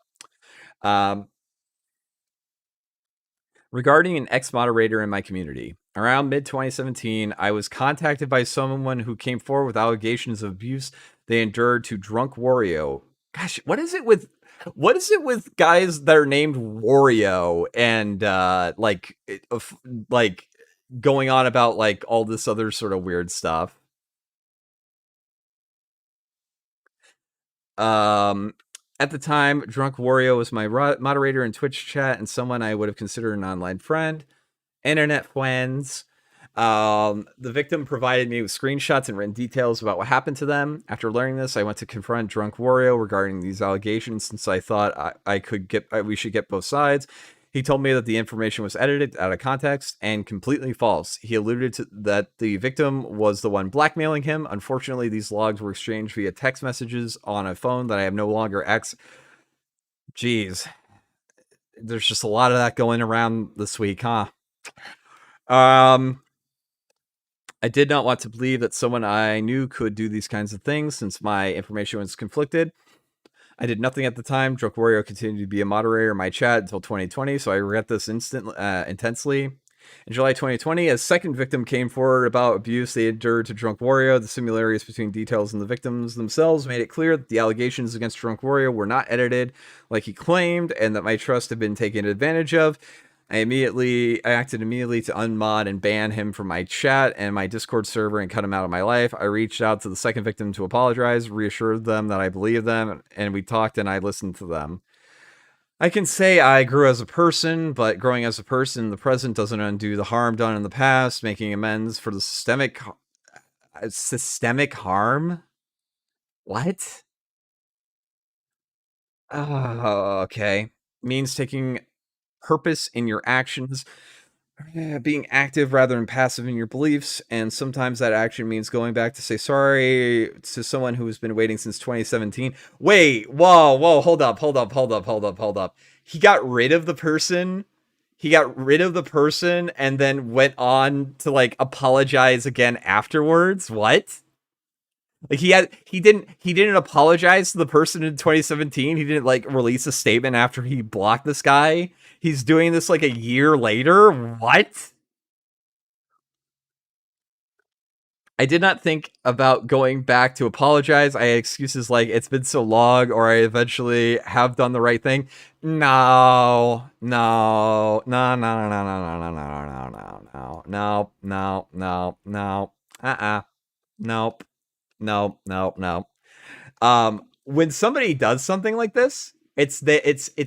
Regarding an ex-moderator in my community. Around mid-2017, I was contacted by someone who came forward with allegations of abuse they endured to Drunk Wario. Gosh, what is it with guys that are named Wario and like going on about like all this other sort of weird stuff? At the time, Drunk Wario was my moderator in Twitch chat and someone I would have considered an online friend. Internet friends. The victim provided me with screenshots and written details about what happened to them. After learning this, I went to confront Drunk Wario regarding these allegations, since I thought we should get both sides. He told me that the information was edited out of context and completely false. He alluded to that the victim was the one blackmailing him. Unfortunately, these logs were exchanged via text messages on a phone that I have no longer Jeez. There's just a lot of that going around this week, huh? I did not want to believe that someone I knew could do these kinds of things, since my information was conflicted. I did nothing at the time. Drunk Wario continued to be a moderator in my chat until 2020, so I regret this intensely. In July 2020, a second victim came forward about abuse they endured to Drunk Wario. The similarities between details and the victims themselves made it clear that the allegations against Drunk Wario were not edited like he claimed, and that my trust had been taken advantage of. I acted immediately to unmod and ban him from my chat and my Discord server and cut him out of my life. I reached out to the second victim to apologize, reassured them that I believe them, and we talked and I listened to them. I can say I grew as a person, but growing as a person in the present doesn't undo the harm done in the past. Making amends for the systemic harm? What? Oh, okay. Means taking purpose in your actions, being active rather than passive in your beliefs, and sometimes that action means going back to say sorry to someone who has been waiting since 2017. Wait, whoa, hold up. He got rid of the person and then went on to like apologize again afterwards. What? Like he didn't apologize to the person in 2017. He didn't like release a statement after he blocked this guy. He's doing this like a year later. What? I did not think about going back to apologize. I had excuses like it's been so long, or I eventually have done the right thing. No. No. When somebody does something like this, it's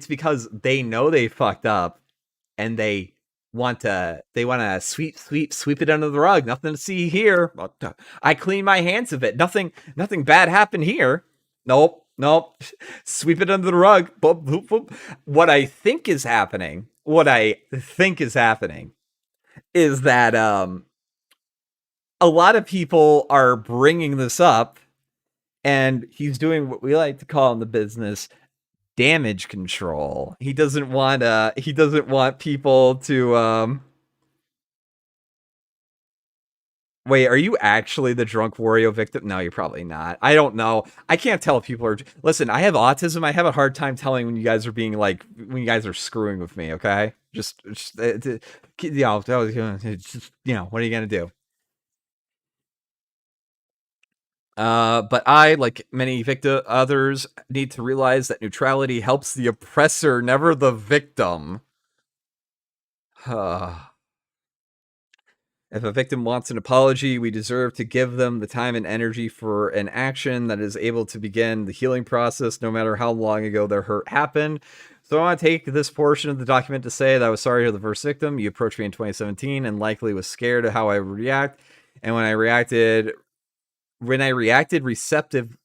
because they know they fucked up and they want to sweep it under the rug. Nothing to see here. I clean my hands of it. Nothing bad happened here. Nope. Sweep it under the rug. Boop, boop, boop. What I think is happening is that a lot of people are bringing this up, and he's doing what we like to call in the business damage control. He doesn't want people to wait, are you actually the Drunk Wario victim? No, you're probably not. I don't know. I can't tell if people are. Listen, I have autism. I have a hard time telling when you guys are being like, when you guys are screwing with me. Okay, just what are you gonna do? But I, like many others, need to realize that neutrality helps the oppressor, never the victim. If a victim wants an apology, we deserve to give them the time and energy for an action that is able to begin the healing process, no matter how long ago their hurt happened. So I want to take this portion of the document to say that I was sorry to the first victim. You approached me in 2017 and likely was scared of how I would react. And when I reacted receptively,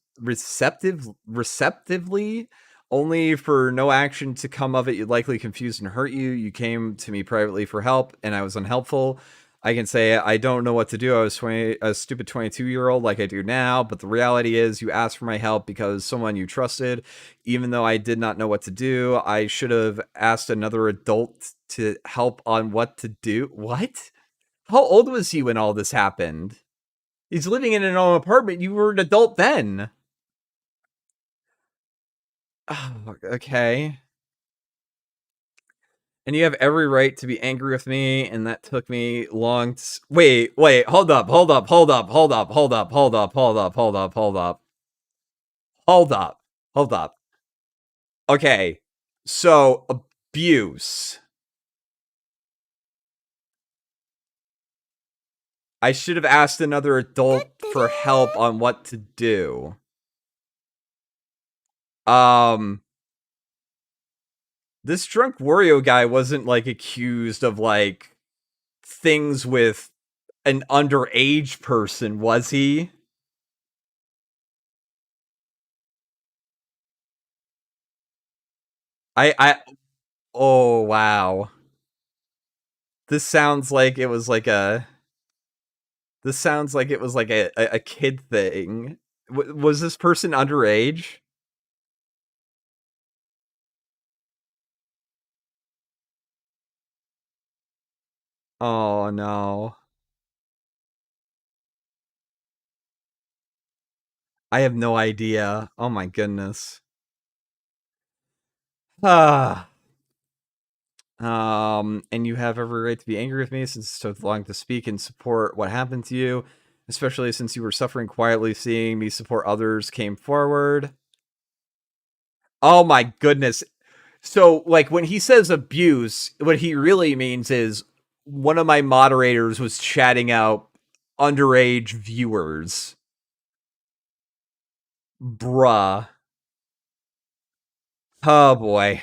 only for no action to come of it, you'd likely confuse and hurt you. You came to me privately for help, and I was unhelpful. I can say I don't know what to do. I was a stupid 22-year-old like I do now, but the reality is you asked for my help because someone you trusted. Even though I did not know what to do, I should have asked another adult to help on what to do. What? How old was he when all this happened? He's living in an own apartment. You were an adult then. Oh, okay. And you have every right to be angry with me, and that took me long to... Wait, hold up. Hold up. Okay, so abuse. I should have asked another adult for help on what to do. This drunk Wario guy wasn't, like, accused of, like, things with an underage person, was he? I oh wow. This sounds like it was like a this sounds like it was like a kid thing. Was this person underage? Oh no. I have no idea. Oh my goodness. Ah. And you have every right to be angry with me since it took long to speak and support what happened to you, especially since you were suffering quietly. Seeing me support others came forward. Oh my goodness. So, like, when he says abuse, what he really means is one of my moderators was chatting out underage viewers. Bruh. Oh boy.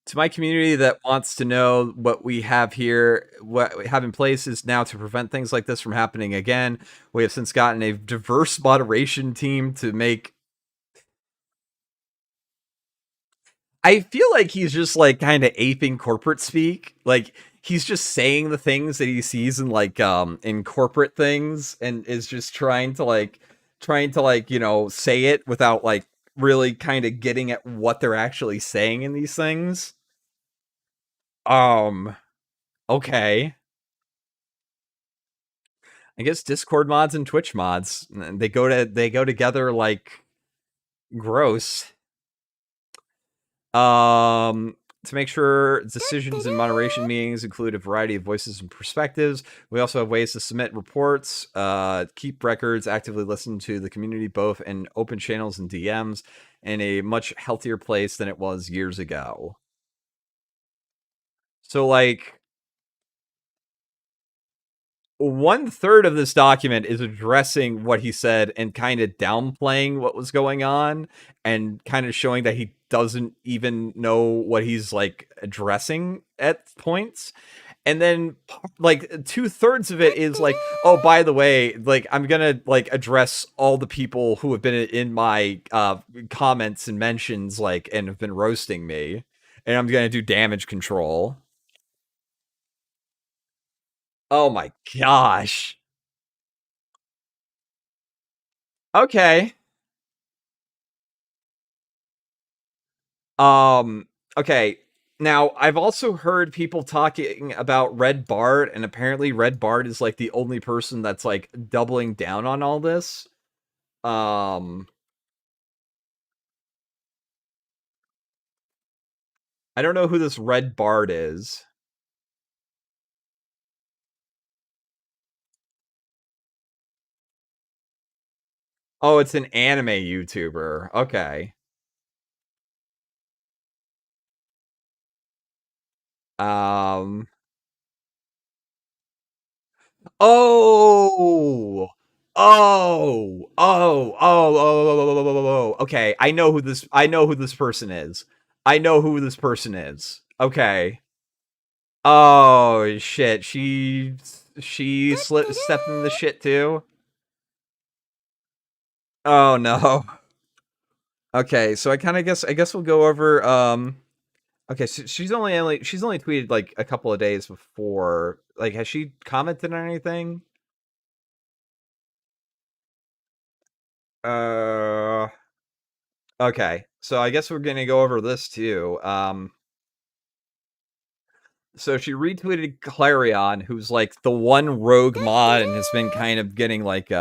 To my community that wants to know what we have here, what we have in place is now to prevent things like this from happening again. We have since gotten a diverse moderation team to make... I feel like he's just like kind of aping corporate speak. Like he's just saying the things that he sees in corporate things and is just trying to say it without like really kind of getting at what they're actually saying in these things. Um okay. I guess Discord mods and Twitch mods, they go together like gross. To make sure decisions and moderation meetings include a variety of voices and perspectives. We also have ways to submit reports, keep records, actively listen to the community, both in open channels and DMs, in a much healthier place than it was years ago. So, like, 1/3 of this document is addressing what he said and kind of downplaying what was going on and kind of showing that he doesn't even know what he's like addressing at points. And then like 2/3 of it is like, oh, by the way, like I'm gonna like address all the people who have been in my comments and mentions like and have been roasting me, and I'm gonna do damage control. Oh my gosh. Okay. Um, okay. Now, I've also heard people talking about Red Bart, and apparently Red Bart is like the only person that's like doubling down on all this. Um, I don't know who this Red Bart is. Oh, it's an anime YouTuber. Okay. Um, oh, Oh. Okay, I know who this person is. I know who this person is. Okay. Oh shit, she stepped in the shit too. Oh no. Okay, so I guess we'll go over okay, so she's only tweeted like a couple of days before. Like, has she commented on anything? Uh okay. So I guess we're gonna go over this too. So she retweeted Clarion, who's like the one rogue mod and has been kind of getting like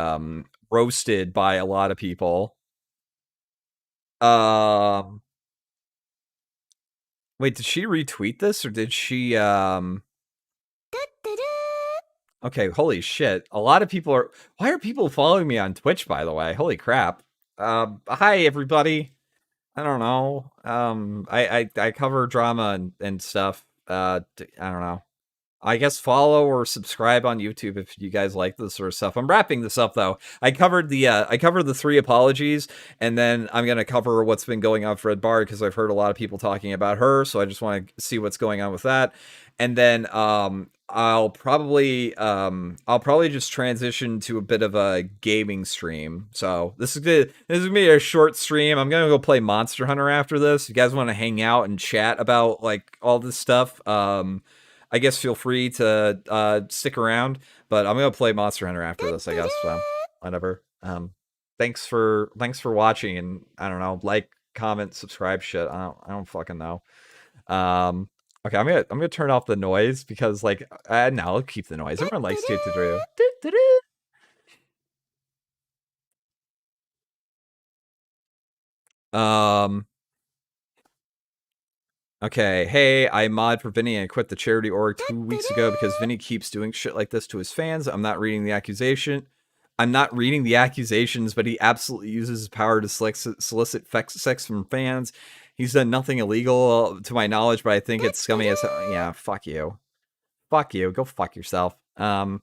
roasted by a lot of people. Um Wait, did she retweet this or did she Okay, holy shit. A lot of people are why are people following me on Twitch, by the way? Holy crap. Hi everybody. I don't know. I cover drama and stuff. I don't know. I guess follow or subscribe on YouTube if you guys like this sort of stuff. I'm wrapping this up though. I covered the 3 apologies, and then I'm gonna cover what's been going on for Red Bar because I've heard a lot of people talking about her, so I just want to see what's going on with that. And then I'll probably just transition to a bit of a gaming stream. So this is good. This is gonna be a short stream. I'm gonna go play Monster Hunter after this. If you guys want to hang out and chat about like all this stuff, I guess feel free to stick around, but I'm gonna play Monster Hunter after this, I guess. So whatever. Thanks for watching, and I don't know, like, comment, subscribe, shit. I don't fucking know. Okay, I'm gonna turn off the noise because like no, I'll keep the noise. Everyone likes to do. Okay, hey, I mod for Vinny and I quit the charity org 2 weeks ago because Vinny keeps doing shit like this to his fans. I'm not reading the accusations, but he absolutely uses his power to solicit sex from fans. He's done nothing illegal to my knowledge, but I think it's scummy as hell. Yeah, fuck you. Fuck you. Go fuck yourself. And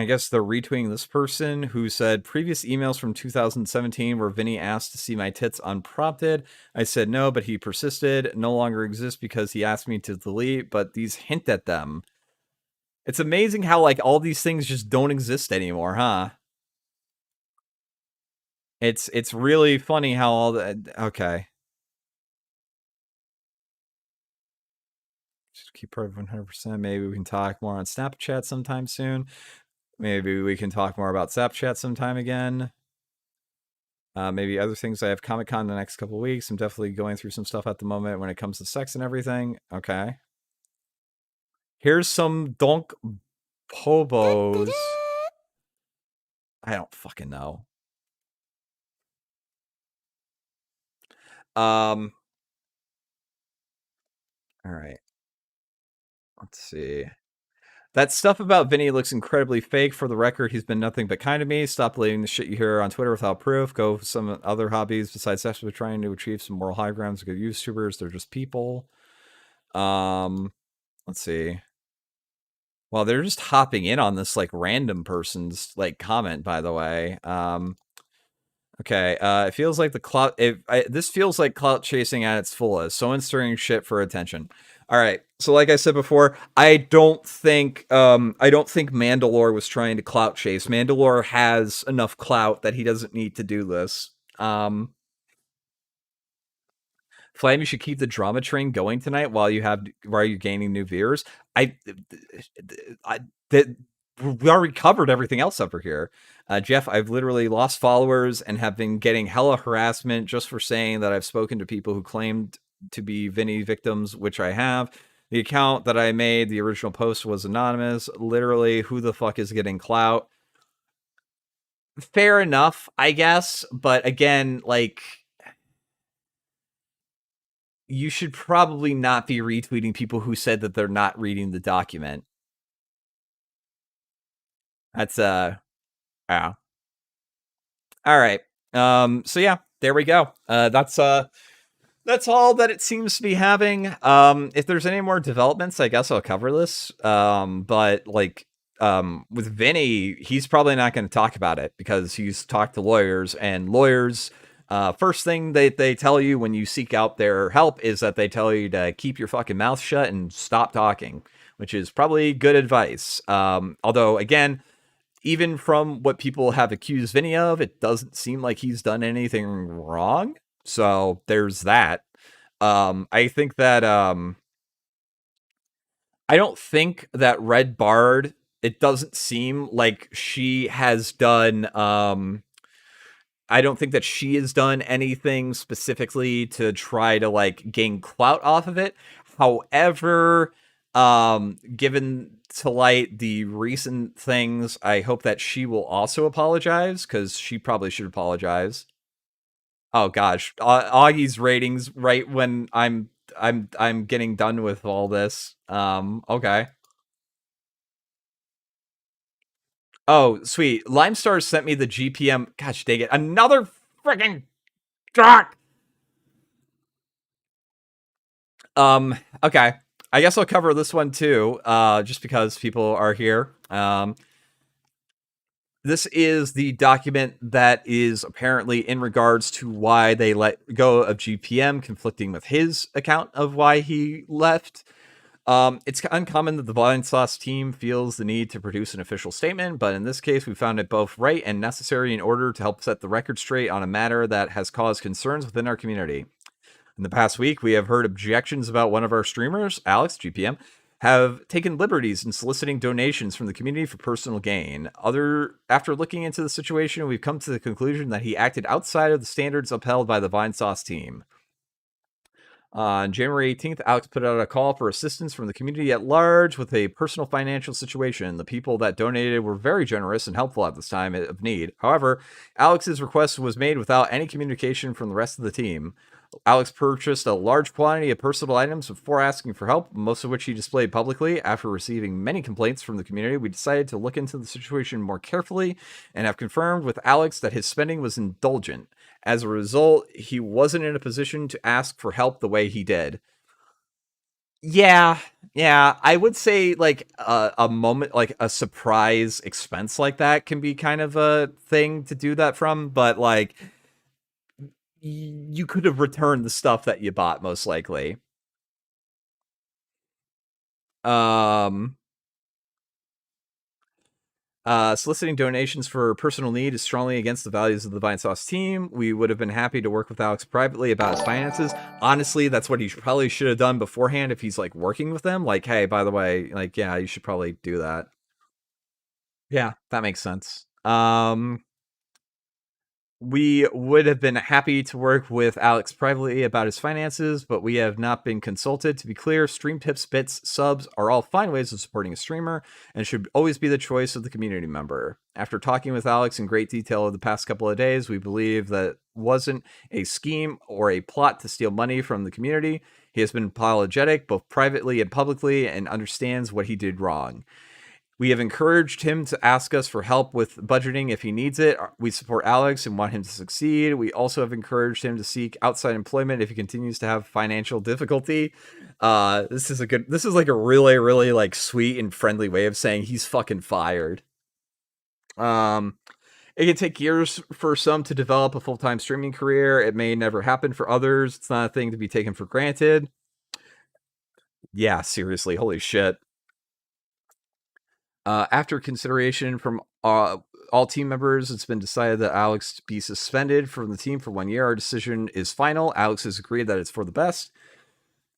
I guess they're retweeting this person who said previous emails from 2017 where Vinny asked to see my tits unprompted. I said no, but he persisted. No longer exists because he asked me to delete, but these hint at them. It's amazing how like all these things just don't exist anymore, huh? It's really funny how all that. Okay. Just keep her 100%. Maybe we can talk more on Snapchat sometime soon. Maybe we can talk more about Snapchat sometime again. Maybe other things. I have Comic-Con the next couple weeks. I'm definitely going through some stuff at the moment when it comes to sex and everything. Okay. Here's some donk pobos. I don't fucking know. All right. Let's see. That stuff about Vinny looks incredibly fake. For the record, he's been nothing but kind to me. Stop believing the shit you hear on Twitter without proof. Go for some other hobbies besides sex. We're trying to achieve some moral high grounds. Good YouTubers. They're just people. Let's see. Well, they're just hopping in on this like random person's like comment, by the way. Okay, it feels like the clout. This feels like clout chasing at its fullest. Someone stirring shit for attention. All right. So, like I said before, I don't think Mandalore was trying to clout chase. Mandalore has enough clout that he doesn't need to do this. Flame, you should keep the drama train going tonight while you're gaining new viewers. We already covered everything else over here. Jeff, I've literally lost followers and have been getting hella harassment just for saying that I've spoken to people who claimed to be Vinny victims, which I have. The account that I made, the original post was anonymous. Literally, who the fuck is getting clout? Fair enough, I guess. But again, like, you should probably not be retweeting people who said that they're not reading the document. That's yeah. All right. So yeah, there we go. That's all that it seems to be having. If there's any more developments, I guess I'll cover this. But like with Vinny, he's probably not going to talk about it because he's talked to lawyers, and lawyers, first thing they tell you when you seek out their help is that they tell you to keep your fucking mouth shut and stop talking, which is probably good advice. Although, again, even from what people have accused Vinny of, it doesn't seem like he's done anything wrong. So there's that. I think that I don't think that Red Bard, it doesn't seem like she has done I don't think that she has done anything specifically to try to like gain clout off of it. However, given to light the recent things, I hope that she will also apologize, because she probably should apologize. Oh gosh, Augie's ratings right when I'm getting done with all this. Okay. Oh, sweet. Limestar sent me the GeePM. Gosh dang it. Another freaking doc. Okay. I guess I'll cover this one too, just because people are here. This is the document that is apparently in regards to why they let go of GeePM, conflicting with his account of why he left. It's uncommon that the Vinesauce team feels the need to produce an official statement, but in this case, we found it both right and necessary in order to help set the record straight on a matter that has caused concerns within our community. In the past week, we have heard objections about one of our streamers, Alex, GeePM, have taken liberties in soliciting donations from the community for personal gain. After looking into the situation, we've come to the conclusion that he acted outside of the standards upheld by the Vinesauce team. On January 18th, Alex put out a call for assistance from the community at large with a personal financial situation. The people that donated were very generous and helpful at this time of need. However, Alex's request was made without any communication from the rest of the team. Alex purchased a large quantity of personal items before asking for help, most of which he displayed publicly. After receiving many complaints from the community, we decided to look into the situation more carefully and have confirmed with Alex that his spending was indulgent. As a result, he wasn't in a position to ask for help the way he did. Yeah, I would say like a moment, like a surprise expense like that can be kind of a thing to do that from, but like you could have returned the stuff that you bought most likely. Soliciting donations for personal need is strongly against the values of the Vinesauce team. We would have been happy to work with Alex privately about his finances. Honestly, that's what he probably should have done beforehand if he's like working with them. Like, hey, by the way, like, yeah, you should probably do that. Yeah, that makes sense. We would have been happy to work with Alex privately about his finances, but we have not been consulted. To be clear, stream tips, bits, subs are all fine ways of supporting a streamer and should always be the choice of the community member. After talking with Alex in great detail over the past couple of days, we believe that wasn't a scheme or a plot to steal money from the community. He has been apologetic both privately and publicly and understands what he did wrong. We have encouraged him to ask us for help with budgeting if he needs it. We support Alex and want him to succeed. We also have encouraged him to seek outside employment if he continues to have financial difficulty. This is like a really, really like sweet and friendly way of saying he's fucking fired. It can take years for some to develop a full-time streaming career. It may never happen for others. It's not a thing to be taken for granted. Yeah, seriously, holy shit. After consideration from all team members, it's been decided that Alex be suspended from the team for 1 year. Our decision is final. Alex has agreed that it's for the best.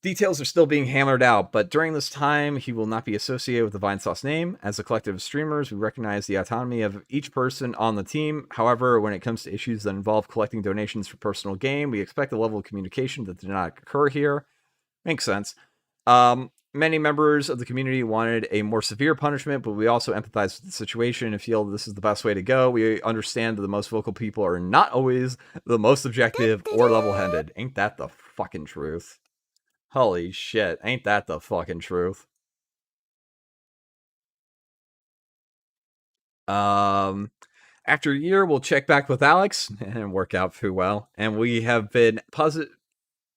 Details are still being hammered out, but during this time, he will not be associated with the Vinesauce name. As a collective of streamers, we recognize the autonomy of each person on the team. However, when it comes to issues that involve collecting donations for personal gain, we expect a level of communication that did not occur here. Makes sense. Many members of the community wanted a more severe punishment, but we also empathize with the situation and feel this is the best way to go. We understand that the most vocal people are not always the most objective or level-headed. Ain't that the fucking truth? Holy shit, ain't that the fucking truth? After a year, we'll check back with Alex and work out too well. And we have been positive.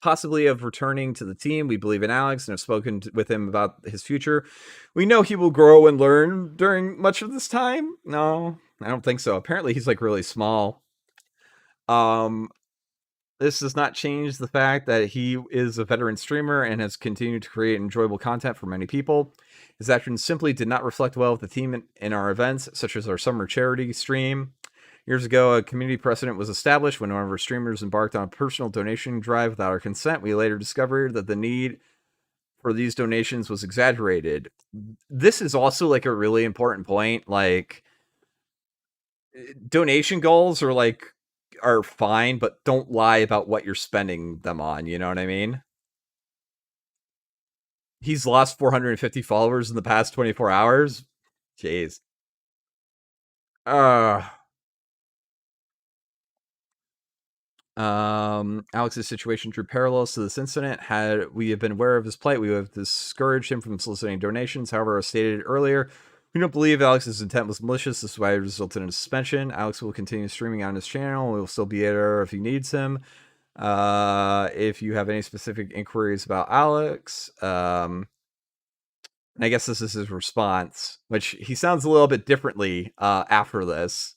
possibly of returning to the team. We believe in Alex and have spoken with him about his future. We know he will grow and learn during much of this time. No, I don't think so. Apparently he's like really small. This does not change the fact that he is a veteran streamer and has continued to create enjoyable content for many people. His actions simply did not reflect well with the team in our events, such as our summer charity stream. Years ago, a community precedent was established when one of our streamers embarked on a personal donation drive without our consent. We later discovered that the need for these donations was exaggerated. This is also like a really important point. Like, donation goals are fine, but don't lie about what you're spending them on. You know what I mean? He's lost 450 followers in the past 24 hours. Jeez. Alex's situation drew parallels to this incident. Had we have been aware of his plight, we would have discouraged him from soliciting donations. However, as stated earlier, we don't believe Alex's intent was malicious. This is why it resulted in a suspension. Alex will continue streaming on his channel. We will still be there if he needs him. If you have any specific inquiries about Alex, and I guess this is his response, which he sounds a little bit differently after this.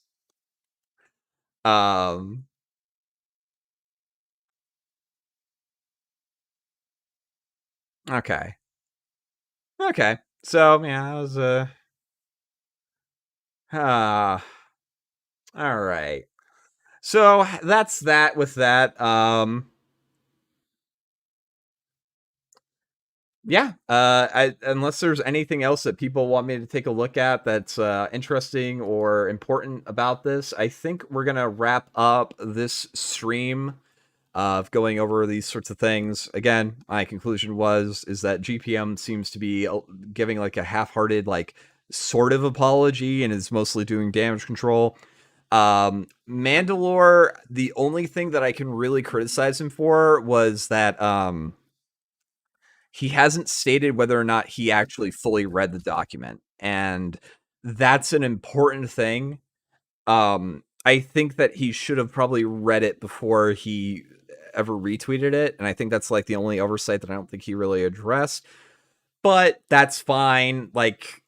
Okay. Okay. So, yeah, it was all right. So, that's that with that. Yeah, unless there's anything else that people want me to take a look at that's interesting or important about this, I think we're gonna wrap up this stream of going over these sorts of things. Again, my conclusion is that GeePM seems to be giving like a half-hearted, like sort of apology and is mostly doing damage control. Mandalore, the only thing that I can really criticize him for was that he hasn't stated whether or not he actually fully read the document, and that's an important thing. I think that he should have probably read it before he ever retweeted it, and I think that's like the only oversight that I don't think he really addressed. But that's fine. Like,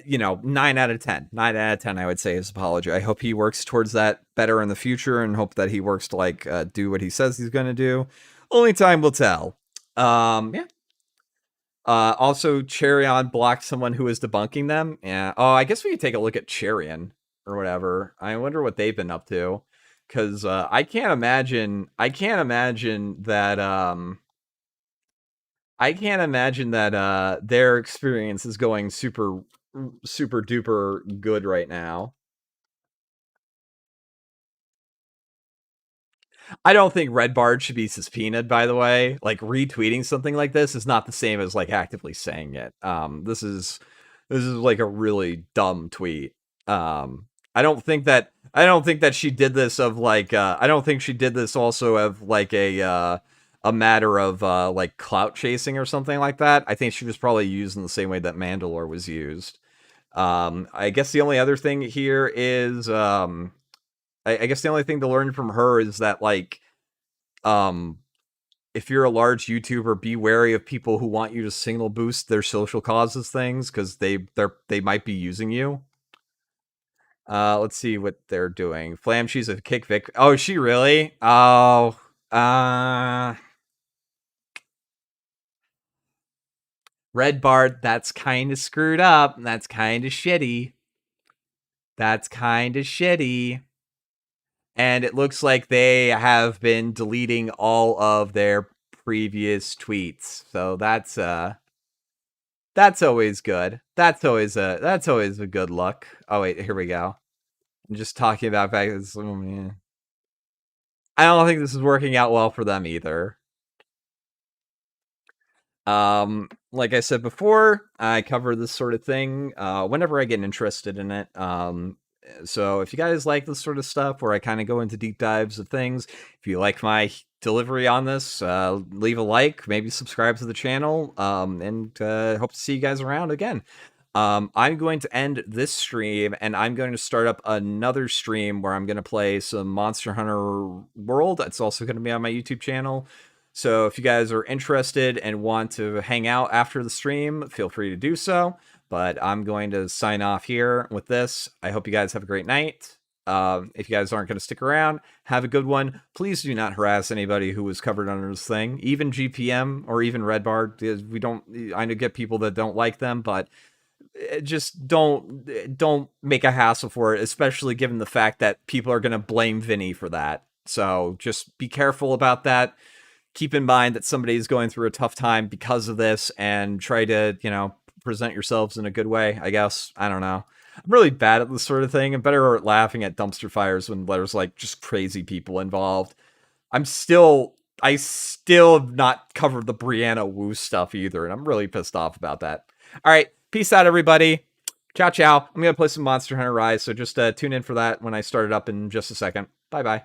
9 out of 10. 9 out of 10, I would say, his apology. I hope he works towards that better in the future and hope that he works to, do what he says he's going to do. Only time will tell. Yeah. Also, Cherion blocked someone who was debunking them. Yeah. Oh, I guess we could take a look at Cherion or whatever. I wonder what they've been up to. Because I can't imagine that their experience is going super duper good right now. I don't think Red Bard should be subpoenaed, by the way. Like, retweeting something like this is not the same as like actively saying it. This is like a really dumb tweet. I don't think that she did this of like I don't think she did this also of like a matter of like clout chasing or something like that. I think she was probably used in the same way that Mandalore was used. I guess the only other thing here is I guess the only thing to learn from her is that, like, if you're a large YouTuber, be wary of people who want you to signal boost their social causes things, because they might be using you. Let's see what they're doing. Flam, she's a kick Vic. Oh, is she really? Oh, Red Bard, that's kind of screwed up. That's kind of shitty. That's kind of shitty. And it looks like they have been deleting all of their previous tweets. So that's always good. That's always a good look. Oh wait, here we go. I'm just talking about back. I don't think this is working out well for them either. Like I said before, I cover this sort of thing whenever I get interested in it. So if you guys like this sort of stuff where I kind of go into deep dives of things, if you like my delivery on this, leave a like, maybe subscribe to the channel, and hope to see you guys around again. I'm going to end this stream, and I'm going to start up another stream where I'm going to play some Monster Hunter World. It's also going to be on my YouTube channel. So if you guys are interested and want to hang out after the stream, feel free to do so. But I'm going to sign off here with this. I hope you guys have a great night. If you guys aren't going to stick around, have a good one. Please do not harass anybody who was covered under this thing, even GeePM or even Red Bar. We don't. I know get people that don't like them, but just don't make a hassle for it, especially given the fact that people are going to blame Vinny for that. So just be careful about that. Keep in mind that somebody is going through a tough time because of this, and try to, present yourselves in a good way, I guess. I don't know. I'm really bad at this sort of thing. I'm better at laughing at dumpster fires when there's like just crazy people involved. I still have not covered the Brianna Wu stuff either, and I'm really pissed off about that. All right, peace out, everybody. Ciao, ciao. I'm gonna play some Monster Hunter Rise, so just tune in for that when I start it up in just a second. Bye-bye.